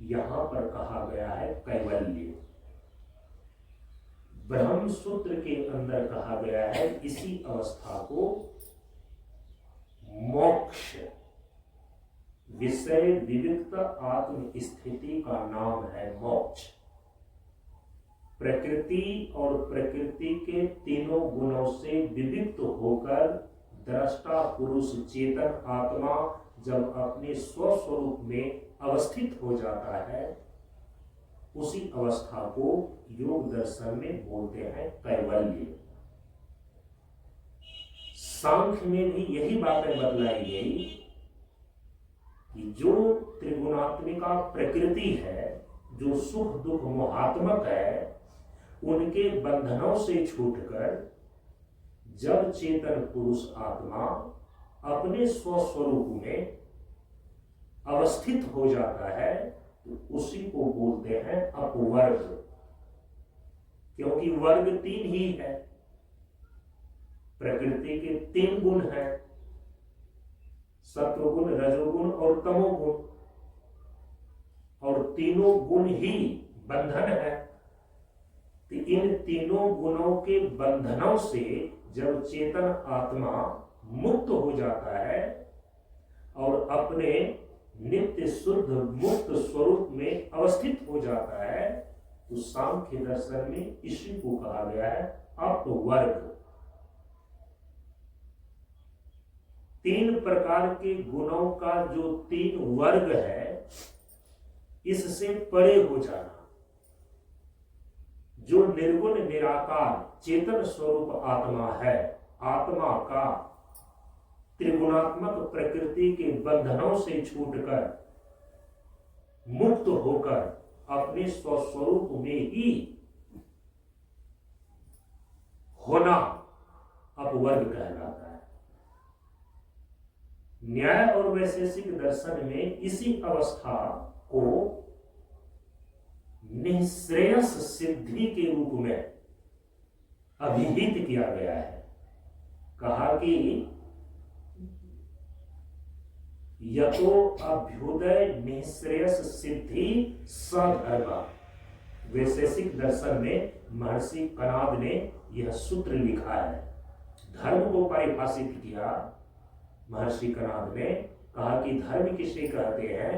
यहां पर कहा गया है कैवल्य। ब्रह्म सूत्र के अंदर कहा गया है इसी अवस्था को मोक्ष। विषय विविक्त आत्म स्थिति का नाम है मोक्ष। प्रकृति और प्रकृति के तीनों गुणों से विविक्त होकर दृष्टा पुरुष चेतन आत्मा जब अपने स्वस्वरूप में अवस्थित हो जाता है, उसी अवस्था को योग दर्शन में बोलते हैं कैवल्य। सांख्य में भी यही बातें बतलाई गई कि जो त्रिगुणात्मिका प्रकृति है, जो सुख दुख मोहात्मक है, उनके बंधनों से छूटकर जब चेतन पुरुष आत्मा अपने स्वस्वरूप में अवस्थित हो जाता है, तो उसी को बोलते हैं अपवर्ग। क्योंकि वर्ग तीन ही है, प्रकृति के तीन गुण हैं, सत्वगुण, रजोगुण और तमोगुण, और तीनों गुण ही बंधन है। तो इन तीनों गुणों के बंधनों से जब चेतन आत्मा मुक्त हो जाता है और अपने नित्य शुद्ध मुक्त स्वरूप में अवस्थित हो जाता है, तो सांख्य दर्शन में इसी को कहा गया है अपवर्ग। तीन प्रकार के गुणों का जो तीन वर्ग है, इससे परे हो जाना। जो निर्गुण निराकार चेतन स्वरूप आत्मा है, आत्मा का त्रिगुणात्मक प्रकृति के बंधनों से छूटकर मुक्त होकर अपने स्वस्वरूप में ही होना अपवर्ग कहलाता है। न्याय और वैशेषिक दर्शन में इसी अवस्था को निःश्रेयस सिद्धि के रूप में अभिहित किया गया है। कहा कि यतो अभ्युदय निःश्रेयस सिद्धि सधर्म। वैशेषिक दर्शन में महर्षि कणाद ने यह सूत्र लिखा है। धर्म को परिभाषित किया महर्षि कणाद ने। कहा कि धर्म किसे कहते हैं,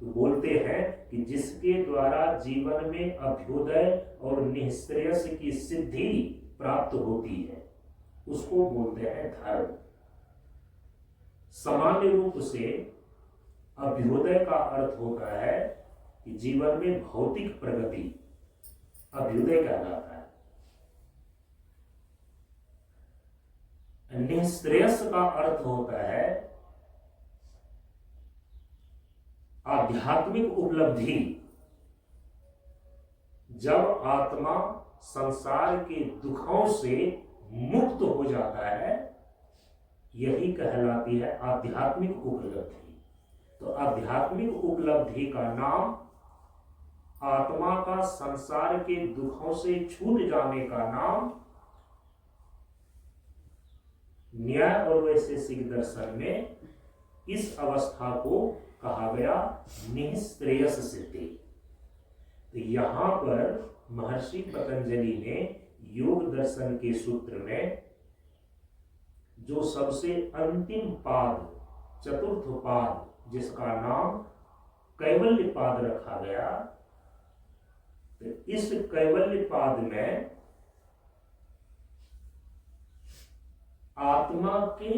तो बोलते हैं कि जिसके द्वारा जीवन में अभ्युदय और निःश्रेयस की सिद्धि प्राप्त होती है, उसको बोलते हैं धर्म। सामान्य रूप से अभ्युदय का अर्थ होता है कि जीवन में भौतिक प्रगति, अभ्युदय कहलाता है। निःश्रेयस का अर्थ होता है आध्यात्मिक उपलब्धि। जब आत्मा संसार के दुखों से मुक्त हो जाता है, यही कहलाती है आध्यात्मिक उपलब्धि। तो आध्यात्मिक उपलब्धि का नाम आत्मा का संसार के दुखों से छूट जाने का नाम न्याय और वैशेषिक दर्शन में इस अवस्था को कहा गया निःश्रेयस स्थिति। तो यहां पर महर्षि पतंजलि ने योग दर्शन के सूत्र में जो सबसे अंतिम पाद, चतुर्थ पाद, जिसका नाम कैवल्य पाद रखा गया, तो इस कैवल्य पाद में आत्मा के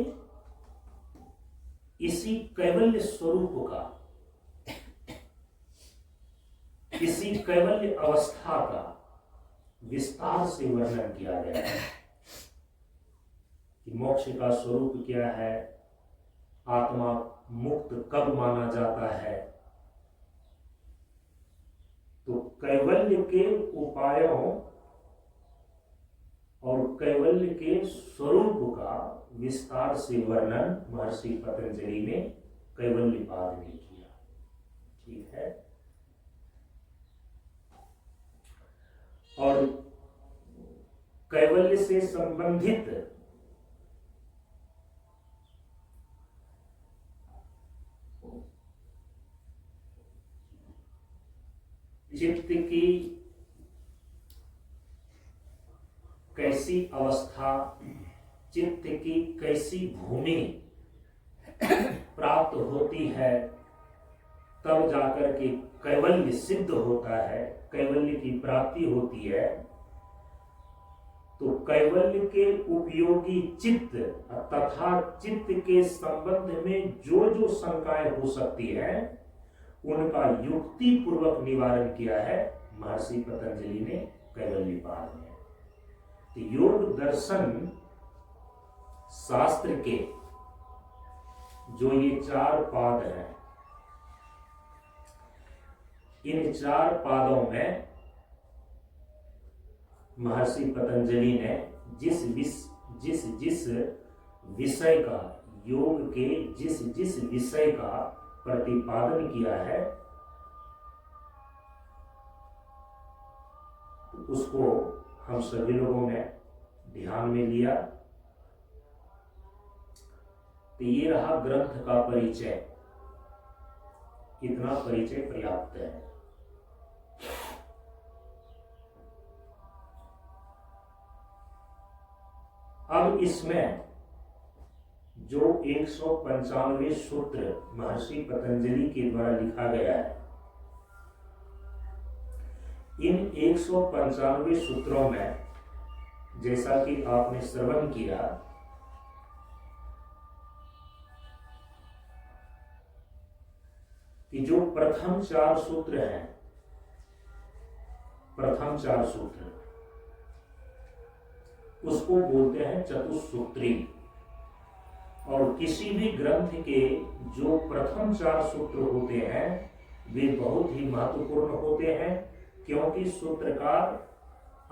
इसी कैवल्य स्वरूप का, इसी कैवल्य अवस्था का विस्तार से वर्णन किया गया है कि मोक्ष का स्वरूप क्या है, आत्मा मुक्त कब माना जाता है। तो कैवल्य के उपायों और कैवल्य के स्वरूप का विस्तार से वर्णन महर्षि पतंजलि ने कैवल्य पाद में किया। ठीक है। और कैवल्य से संबंधित चित्त की कैसी अवस्था, चित्त की कैसी भूमि प्राप्त होती है, तब जाकर के कैवल्य सिद्ध होता है, कैवल्य की प्राप्ति होती है। तो कैवल्य के उपयोगी चित्त तथा चित्त के संबंध में जो जो शंकाएं हो सकती है, उनका युक्ति पूर्वक निवारण किया है महर्षि पतंजलि ने कैवल्य पाद में। तो योग दर्शन शास्त्र के जो ये 4 पाद हैं, इन 4 पादों में महर्षि पतंजलि ने जिस जिस विषय का, योग के जिस जिस विषय का प्रतिपादन किया है, उसको हम सभी लोगों ने ध्यान में लिया। तो ये रहा ग्रंथ का परिचय, इतना परिचय पर्याप्त है। अब इसमें जो 195 सूत्र महर्षि पतंजलि के द्वारा लिखा गया है, इन 195 सूत्रों में जैसा कि आपने श्रवण किया, कि जो प्रथम 4 सूत्र हैं, प्रथम 4 सूत्र उसको बोलते हैं चतुस्सूत्री। और किसी भी ग्रंथ के जो प्रथम 4 सूत्र होते हैं, वे बहुत ही महत्वपूर्ण होते हैं, क्योंकि सूत्रकार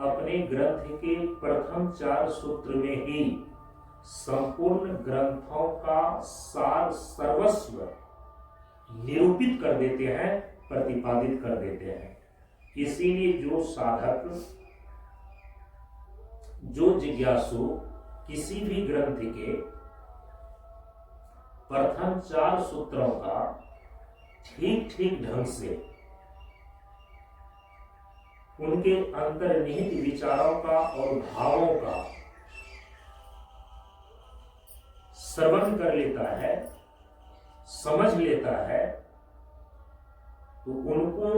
अपने ग्रंथ के प्रथम 4 सूत्र में ही संपूर्ण ग्रंथों का सार, सर्वस्व निरूपित कर देते हैं, प्रतिपादित कर देते हैं। इसीलिए जो साधक, जो जिज्ञासु किसी भी ग्रंथ के प्रथम 4 सूत्रों का ठीक ठीक ढंग से, उनके अंतर्निहित विचारों का और भावों का श्रवण कर लेता है, समझ लेता है, तो उनको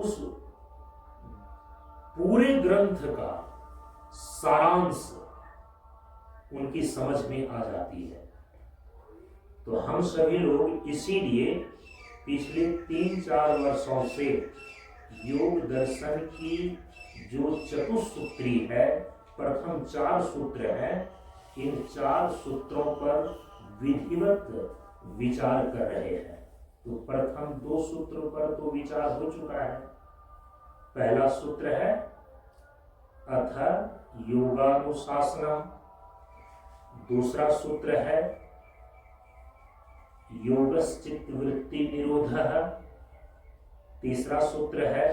उस पूरे ग्रंथ का सारांश उनकी समझ में आ जाती है। तो हम सभी लोग इसीलिए पिछले 3-4 वर्षों से योग दर्शन की जो चतुसूत्री है, प्रथम 4 सूत्र हैं, इन 4 सूत्रों पर विधिवत विचार कर रहे हैं। तो प्रथम 2 सूत्रों पर तो विचार हो चुका है। पहला सूत्र है अथ योगानुशासनम, दूसरा सूत्र है योगश्चित्त वृत्ति निरोधः, तीसरा सूत्र है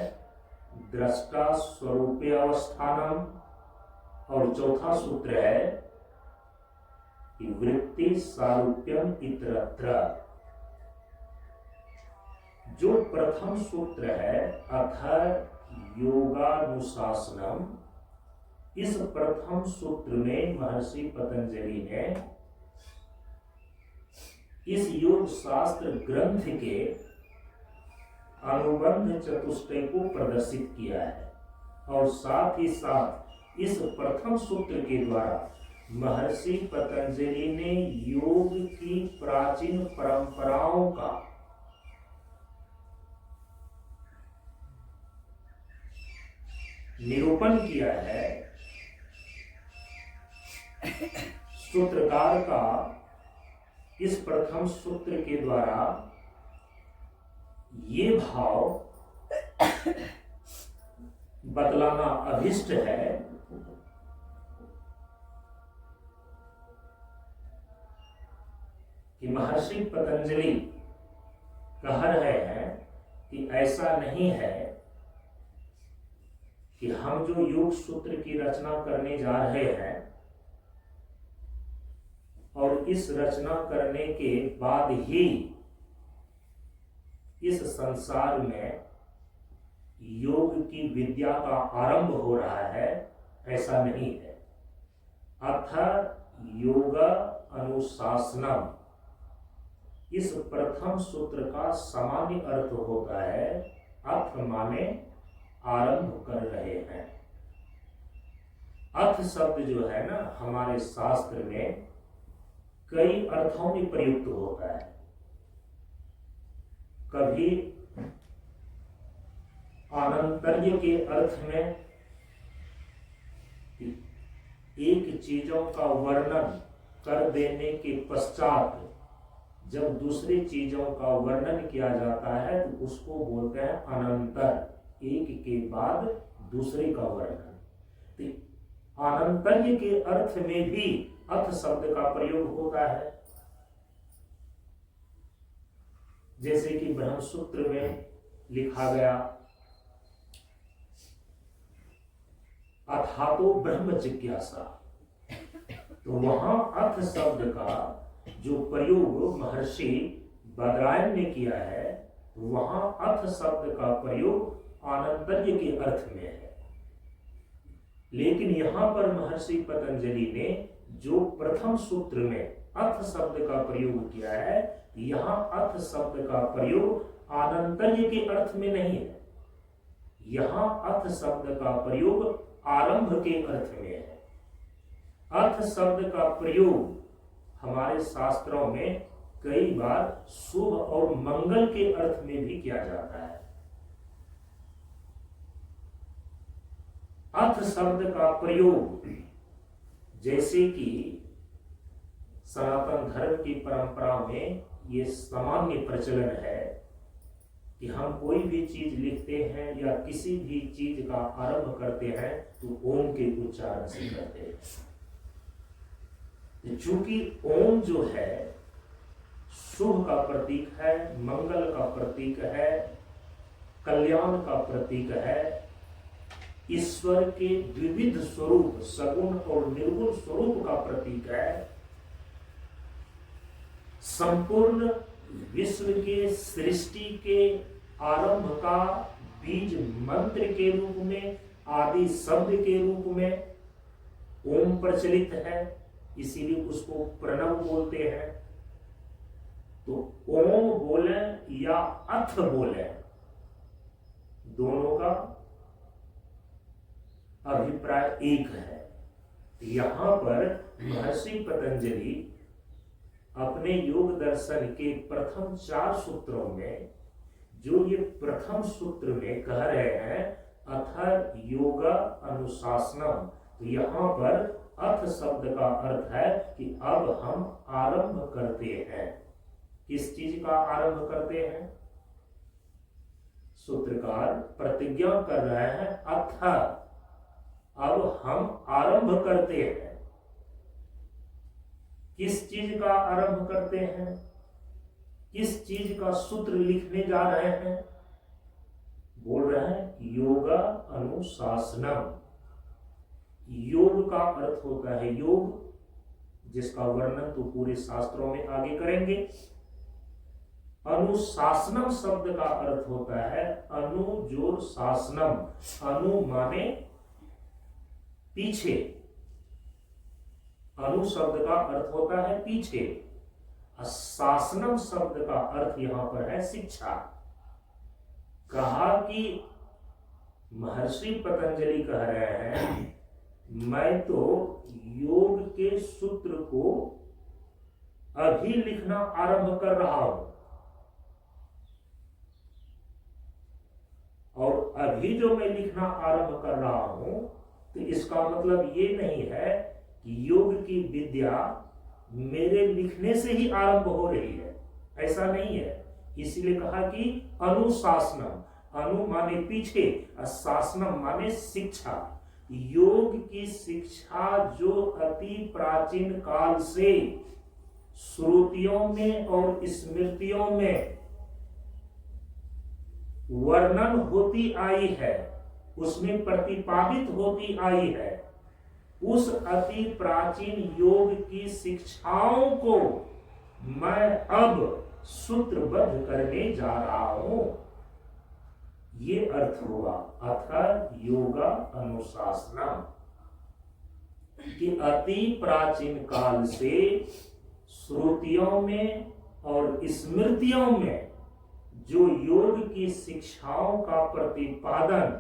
दृष्टा स्वरूपे अवस्थानम, और चौथा सूत्र है कि वृत्ति सारूप्यम इतरत्र। जो प्रथम सूत्र है अथ योगानुशासनम, इस प्रथम सूत्र में महर्षि पतंजलि ने इस योग शास्त्र ग्रंथ के अनुबंध चतुष्टय को प्रदर्शित किया है, और साथ ही साथ इस प्रथम सूत्र के द्वारा महर्षि पतंजलि ने योग की प्राचीन परंपराओं का निरूपण किया है। सूत्रकार का इस प्रथम सूत्र के द्वारा ये भाव बतलाना अभिष्ट है कि महर्षि पतंजलि कह रहे हैं कि ऐसा नहीं है कि हम जो योग सूत्र की रचना करने जा रहे हैं और इस रचना करने के बाद ही इस संसार में योग की विद्या का आरंभ हो रहा है, ऐसा नहीं है। अथ योग अनुशासनम, इस प्रथम सूत्र का सामान्य अर्थ होता है अथ माने आरंभ कर रहे हैं। अर्थ शब्द जो है ना, हमारे शास्त्र में कई अर्थों में प्रयुक्त होता है। कभी अनंतर्य के अर्थ में एक चीजों का वर्णन कर देने के पश्चात जब दूसरी चीजों का वर्णन किया जाता है तो उसको बोलते हैं अनंतर, एक के बाद दूसरे का वर्णन। तो अनंतर्य के अर्थ में भी अथ शब्द का प्रयोग होता है। जैसे कि ब्रह्मसूत्र में लिखा गया अथातो ब्रह्म जिज्ञासा, तो वहां अर्थ शब्द का जो प्रयोग महर्षि बदरायण ने किया है, वहां अर्थ शब्द का प्रयोग अनंतर्य के अर्थ में है। लेकिन यहां पर महर्षि पतंजलि ने जो प्रथम सूत्र में अर्थ शब्द का प्रयोग किया है, यहां अर्थ शब्द का प्रयोग अनंतर्य के अर्थ में नहीं है। यहां अर्थ शब्द का प्रयोग आरंभ के अर्थ में है। अर्थ शब्द का प्रयोग हमारे शास्त्रों में कई बार शुभ और मंगल के अर्थ में भी किया जाता है। अर्थ शब्द का प्रयोग जैसे कि सनातन धर्म की परंपरा में ये सामान्य प्रचलन है कि हम कोई भी चीज लिखते हैं या किसी भी चीज का आरंभ करते हैं तो ओम के उच्चारण से करते हैं। चूंकि ओम जो है शुभ का प्रतीक है, मंगल का प्रतीक है, कल्याण का प्रतीक है, ईश्वर के द्विविध स्वरूप सगुण और निर्गुण स्वरूप का प्रतीक है, संपूर्ण विश्व के सृष्टि के आरंभ का बीज मंत्र के रूप में, आदि शब्द के रूप में ओम प्रचलित है, इसीलिए उसको प्रणव बोलते हैं। तो ओम बोले या अथ बोले, दोनों का अभिप्राय एक है। यहां पर महर्षि पतंजलि अपने योग दर्शन के प्रथम 4 सूत्रों में जो ये प्रथम सूत्र में कह रहे हैं अथ योगा अनुशासनम, तो यहां पर अथ शब्द का अर्थ है कि अब हम आरंभ करते हैं। किस चीज का आरंभ करते हैं? सूत्रकार प्रतिज्ञा कर रहे हैं अथ, अब हम आरंभ करते हैं। किस चीज का आरंभ करते हैं? किस चीज का सूत्र लिखने जा रहे हैं? बोल रहे हैं योगा अनुशासनम। योग का अर्थ होता है योग, जिसका वर्णन तो पूरे शास्त्रों में आगे करेंगे। अनुशासनम शब्द का अर्थ होता है अनुजोर शासनम। अनु माने पीछे, अनु शब्द का अर्थ होता है पीछे। शासनम शब्द का अर्थ यहां पर है शिक्षा। कहा कि महर्षि पतंजलि कह रहे हैं मैं तो योग के सूत्र को अभी लिखना आरंभ कर रहा हूं, और अभी जो मैं लिखना आरंभ कर रहा हूं तो इसका मतलब ये नहीं है कि योग की विद्या मेरे लिखने से ही आरंभ हो रही है, ऐसा नहीं है। इसलिए कहा कि अनुशासनम, अनु माने पीछे, शासनम माने शिक्षा। योग की शिक्षा जो अति प्राचीन काल से श्रुतियों में और स्मृतियों में वर्णन होती आई है, उसमें प्रतिपादित होती आई है, उस अति प्राचीन योग की शिक्षाओं को मैं अब सूत्रबद्ध करने जा रहा हूं। ये अर्थ हुआ अथ योगा अनुशासनम, कि अति प्राचीन काल से श्रुतियों में और स्मृतियों में जो योग की शिक्षाओं का प्रतिपादन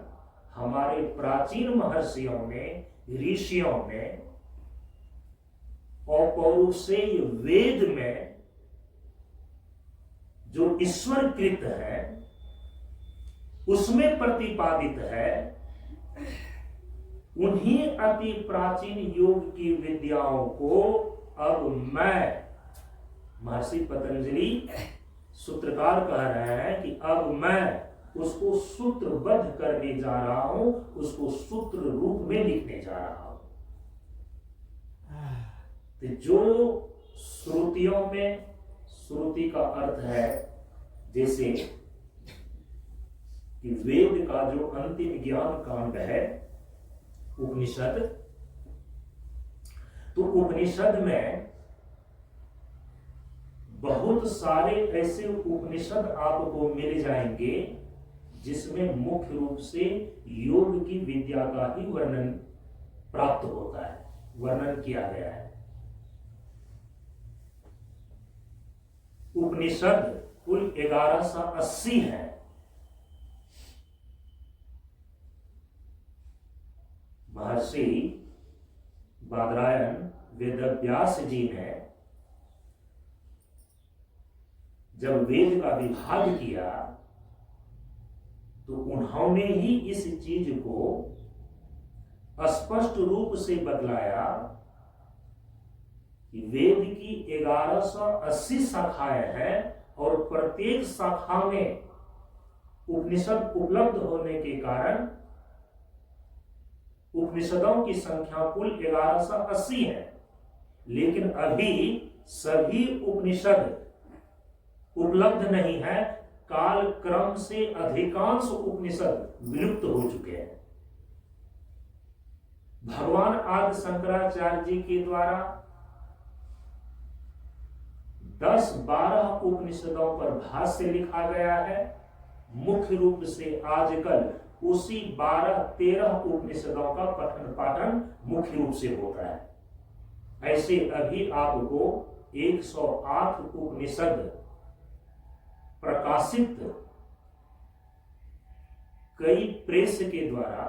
हमारे प्राचीन महर्षियों में, ऋषियों में और पौरुषेय वेद में जो ईश्वरकृत है उसमें प्रतिपादित है, उन्हीं अति प्राचीन योग की विद्याओं को अब मैं, महर्षि पतंजलि सूत्रकार कह रहे हैं कि अब मैं उसको सूत्रबद्ध करने जा रहा हूं, उसको सूत्र रूप में लिखने जा रहा हूं। तो जो श्रुतियों में, श्रुति का अर्थ है जैसे कि वेद का जो अंतिम ज्ञान कांड है उपनिषद, तो उपनिषद में बहुत सारे ऐसे उपनिषद आपको मिल जाएंगे जिसमें मुख्य रूप से योग की विद्या का ही वर्णन प्राप्त होता है, वर्णन किया गया है। उपनिषद कुल 1180 है। महर्षि बादरायण वेदव्यास जी ने जब वेद का विभाग किया तो उन्होंने ही इस चीज को स्पष्ट रूप से बतलाया कि वेद की 1180 शाखाएं हैं और प्रत्येक शाखा में उपनिषद उपलब्ध होने के कारण उपनिषदों की संख्या कुल 1180 है। लेकिन अभी सभी उपनिषद उपलब्ध नहीं है, काल क्रम से अधिकांश उपनिषद विलुप्त हो चुके हैं। भगवान आदि शंकराचार्य जी के द्वारा 10-12 उपनिषदों पर भाष्य लिखा गया है। मुख्य रूप से आजकल उसी 12-13 उपनिषदों का पठन पाठन मुख्य रूप से होता है। ऐसे अभी आपको 108 उपनिषद प्रकाशित कई प्रेस के द्वारा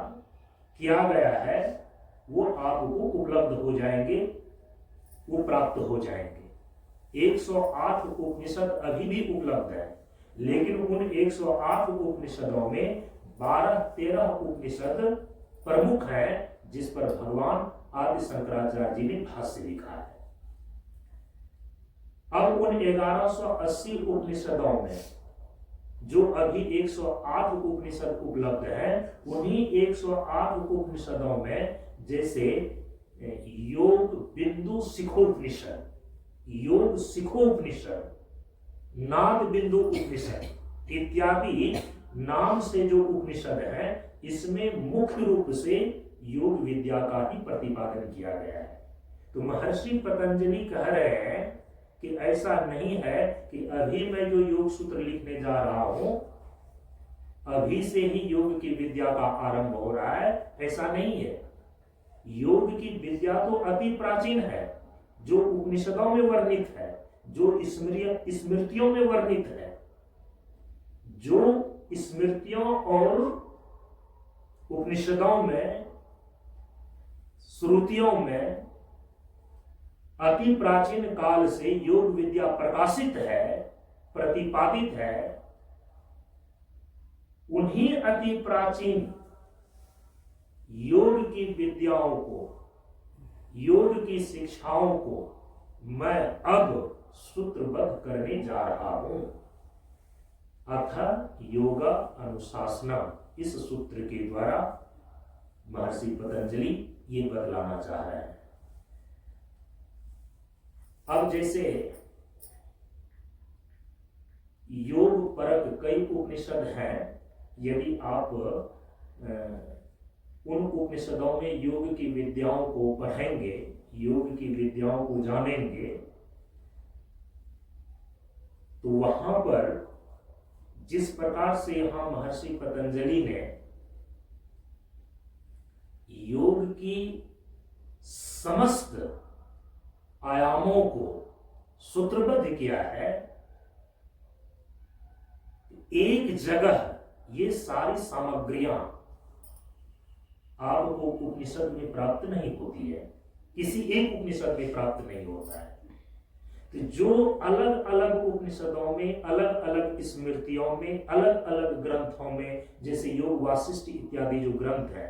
किया गया है, वो आपको उपलब्ध हो जाएंगे, वो प्राप्त हो जाएंगे। 108 उपनिषद अभी भी उपलब्ध है, लेकिन उन 108 उपनिषदों में 12-13 उपनिषद प्रमुख हैं जिस पर भगवान आदि शंकराचार्य जी ने भाष्य लिखा है। अब उन 1180 उपनिषदों में जो अभी 108 उपनिषद उपलब्ध हैं, उन्हीं 108 उपनिषदों में जैसे योग बिंदु शिखोपनिषद, योग शिखोपनिषद, नाद बिंदु उपनिषद इत्यादि नाम से जो उपनिषद है, इसमें मुख्य रूप से योग विद्या का ही प्रतिपादन किया गया है। तो महर्षि पतंजलि कह रहे हैं कि ऐसा नहीं है कि अभी मैं जो योग सूत्र लिखने जा रहा हूं, अभी से ही योग की विद्या का आरंभ हो रहा है, ऐसा नहीं है। योग की विद्या तो अति प्राचीन है, जो उपनिषदों में वर्णित है, जो स्मृतियों में वर्णित है, जो स्मृतियों और उपनिषदों में, श्रुतियों में अति प्राचीन काल से योग विद्या प्रकाशित है, प्रतिपादित है, उन्हीं अति प्राचीन योग की विद्याओं को, योग की शिक्षाओं को मैं अब सूत्रबद्ध करने जा रहा हूं। अथ योगा अनुशासना, इस सूत्र के द्वारा महर्षि पतंजलि ये बतलाना चाह रहे हैं। अब जैसे योग परक कई उपनिषद हैं, यदि आप उन उपनिषदों में योग की विद्याओं को पढ़ेंगे, योग की विद्याओं को जानेंगे, तो वहां पर जिस प्रकार से यहां महर्षि पतंजलि ने योग की समस्त आयामों को सूत्रबद्ध किया है, एक जगह ये सारी सामग्रियां आपको उपनिषद में प्राप्त नहीं होती है, किसी एक उपनिषद में प्राप्त नहीं होता है। तो जो अलग अलग उपनिषदों में, अलग अलग स्मृतियों में, अलग अलग ग्रंथों में, जैसे योग वासिष्ठ इत्यादि जो ग्रंथ है,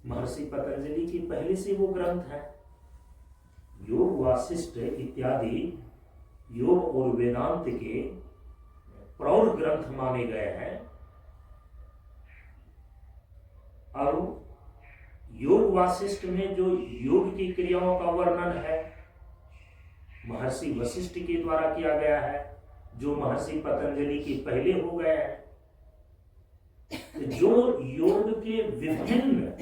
महर्षि पतंजलि की पहले से वो ग्रंथ है। योग वासिष्ठ इत्यादि योग और वेदांत के प्रौढ़ ग्रंथ माने गए हैं। और योग वासिष्ठ में जो योग की क्रियाओं का वर्णन है, महर्षि वशिष्ठ के द्वारा किया गया है, जो महर्षि पतंजलि के पहले हो गए हैं। जो योग के विभिन्न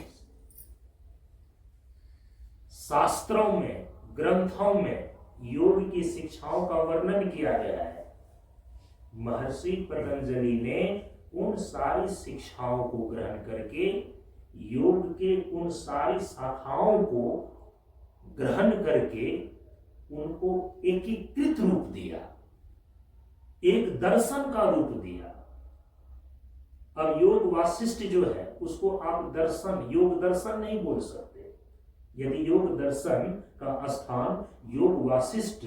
शास्त्रों में, ग्रंथों में योग की शिक्षाओं का वर्णन किया गया है, महर्षि पतंजलि ने उन सारी शिक्षाओं को ग्रहण करके, योग के उन सारी शाखाओं को ग्रहण करके उनको एकीकृत रूप दिया, एक दर्शन का रूप दिया। अब योग वासिष्ठ जो है उसको आप दर्शन, योग दर्शन नहीं बोल सकते। यदि योग दर्शन का स्थान योग वासिष्ठ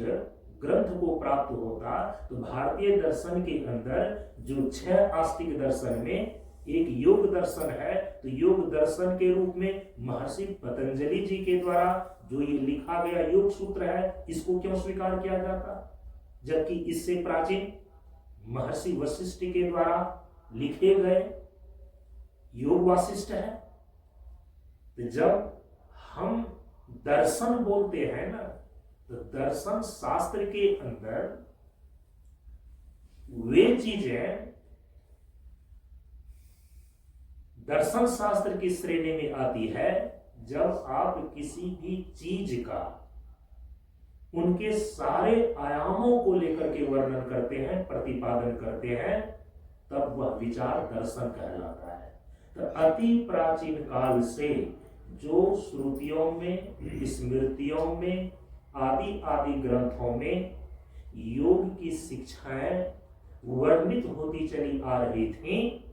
ग्रंथ को प्राप्त होता, तो भारतीय दर्शन के अंदर जो 6 आस्तिक दर्शन में एक योग दर्शन है, तो योग दर्शन के रूप में महर्षि पतंजलि जी के द्वारा जो ये लिखा गया योग सूत्र है, इसको क्यों स्वीकार किया जाता, जबकि इससे प्राचीन महर्षि वशिष्ठ के द्वारा लिखे गए योग वासिष्ठ है। तो जब हम दर्शन बोलते हैं ना, तो दर्शन शास्त्र के अंदर वे चीजें दर्शन शास्त्र की श्रेणी में आती है जब आप किसी भी चीज का उनके सारे आयामों को लेकर के वर्णन करते हैं, प्रतिपादन करते हैं, तब वह विचार दर्शन कहलाता है। तो अति प्राचीन काल से जो श्रुतियों में, स्मृतियों में, आदि आदि ग्रंथों में योग की शिक्षाएं वर्णित होती चली आ रही थी,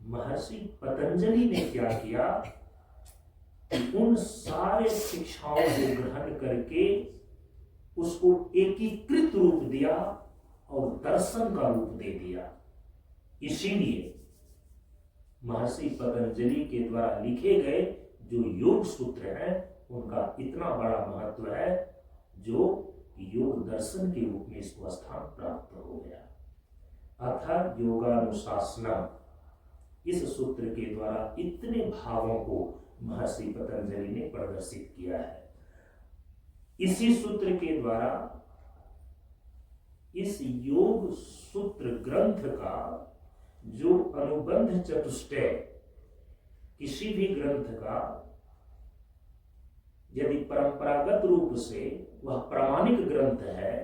महर्षि पतंजलि ने क्या किया, उन सारे शिक्षाओं को ग्रहण करके उसको एकीकृत रूप दिया और दर्शन का रूप दे दिया। इसीलिए महर्षि पतंजलि के द्वारा लिखे गए जो योग सूत्र हैं उनका इतना बड़ा महत्व है, जो योग दर्शन के रूप में इसको स्थान प्राप्त हो गया। अर्थात योगानुशासना, इस सूत्र के द्वारा इतने भावों को महर्षि पतंजलि ने प्रदर्शित किया है। इसी सूत्र के द्वारा इस योग सूत्र ग्रंथ का जो अनुबंध चतुष्टय, किसी भी ग्रंथ का यदि परंपरागत रूप से वह प्रामाणिक ग्रंथ है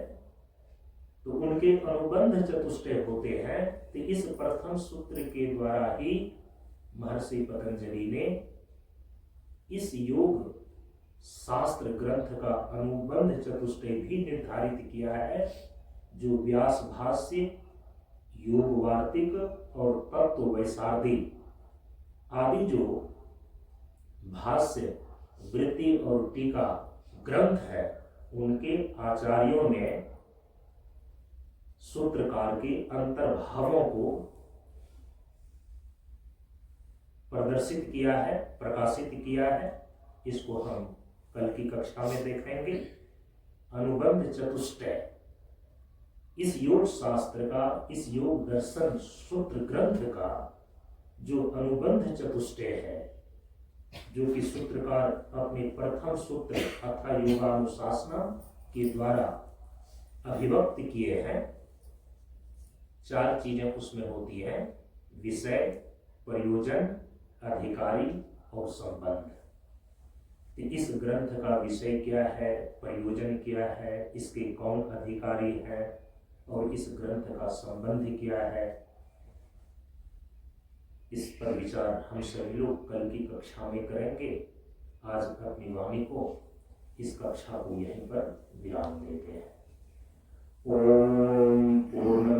तो उनके अनुबंध चतुष्टय होते हैं। तो इस प्रथम सूत्र के द्वारा ही महर्षि पतंजलि ने इस योग शास्त्र ग्रंथ का अनुबंध चतुष्टय भी निर्धारित किया है, जो व्यास भाष्य, योग वार्तिक और तत्व वैशार्दी आदि जो भाष्य, वृत्ति और टीका ग्रंथ है, उनके आचार्यों ने सूत्रकार के अंतर्भावों को प्रदर्शित किया है, प्रकाशित किया है। इसको हम कल की कक्षा में देखेंगे। अनुबंध चतुष्टय, इस योग शास्त्र का, इस योग दर्शन सूत्र ग्रंथ का जो अनुबंध चतुष्टय है, जो कि सूत्रकार अपने प्रथम सूत्र अर्थात योगानुशासना के द्वारा अभिव्यक्त किए हैं। 4 चीजें उसमें होती हैं: विषय, प्रयोजन, अधिकारी और संबंध। तो इस ग्रंथ का विषय क्या है, प्रयोजन क्या है, इसके कौन अधिकारी है और इस ग्रंथ का संबंध क्या है, इस पर विचार हम सभी लोग कल की कक्षा में करेंगे। आज अपनी वाणी को, इस कक्षा को यहीं पर विराम देते हैं। ओम पूर्ण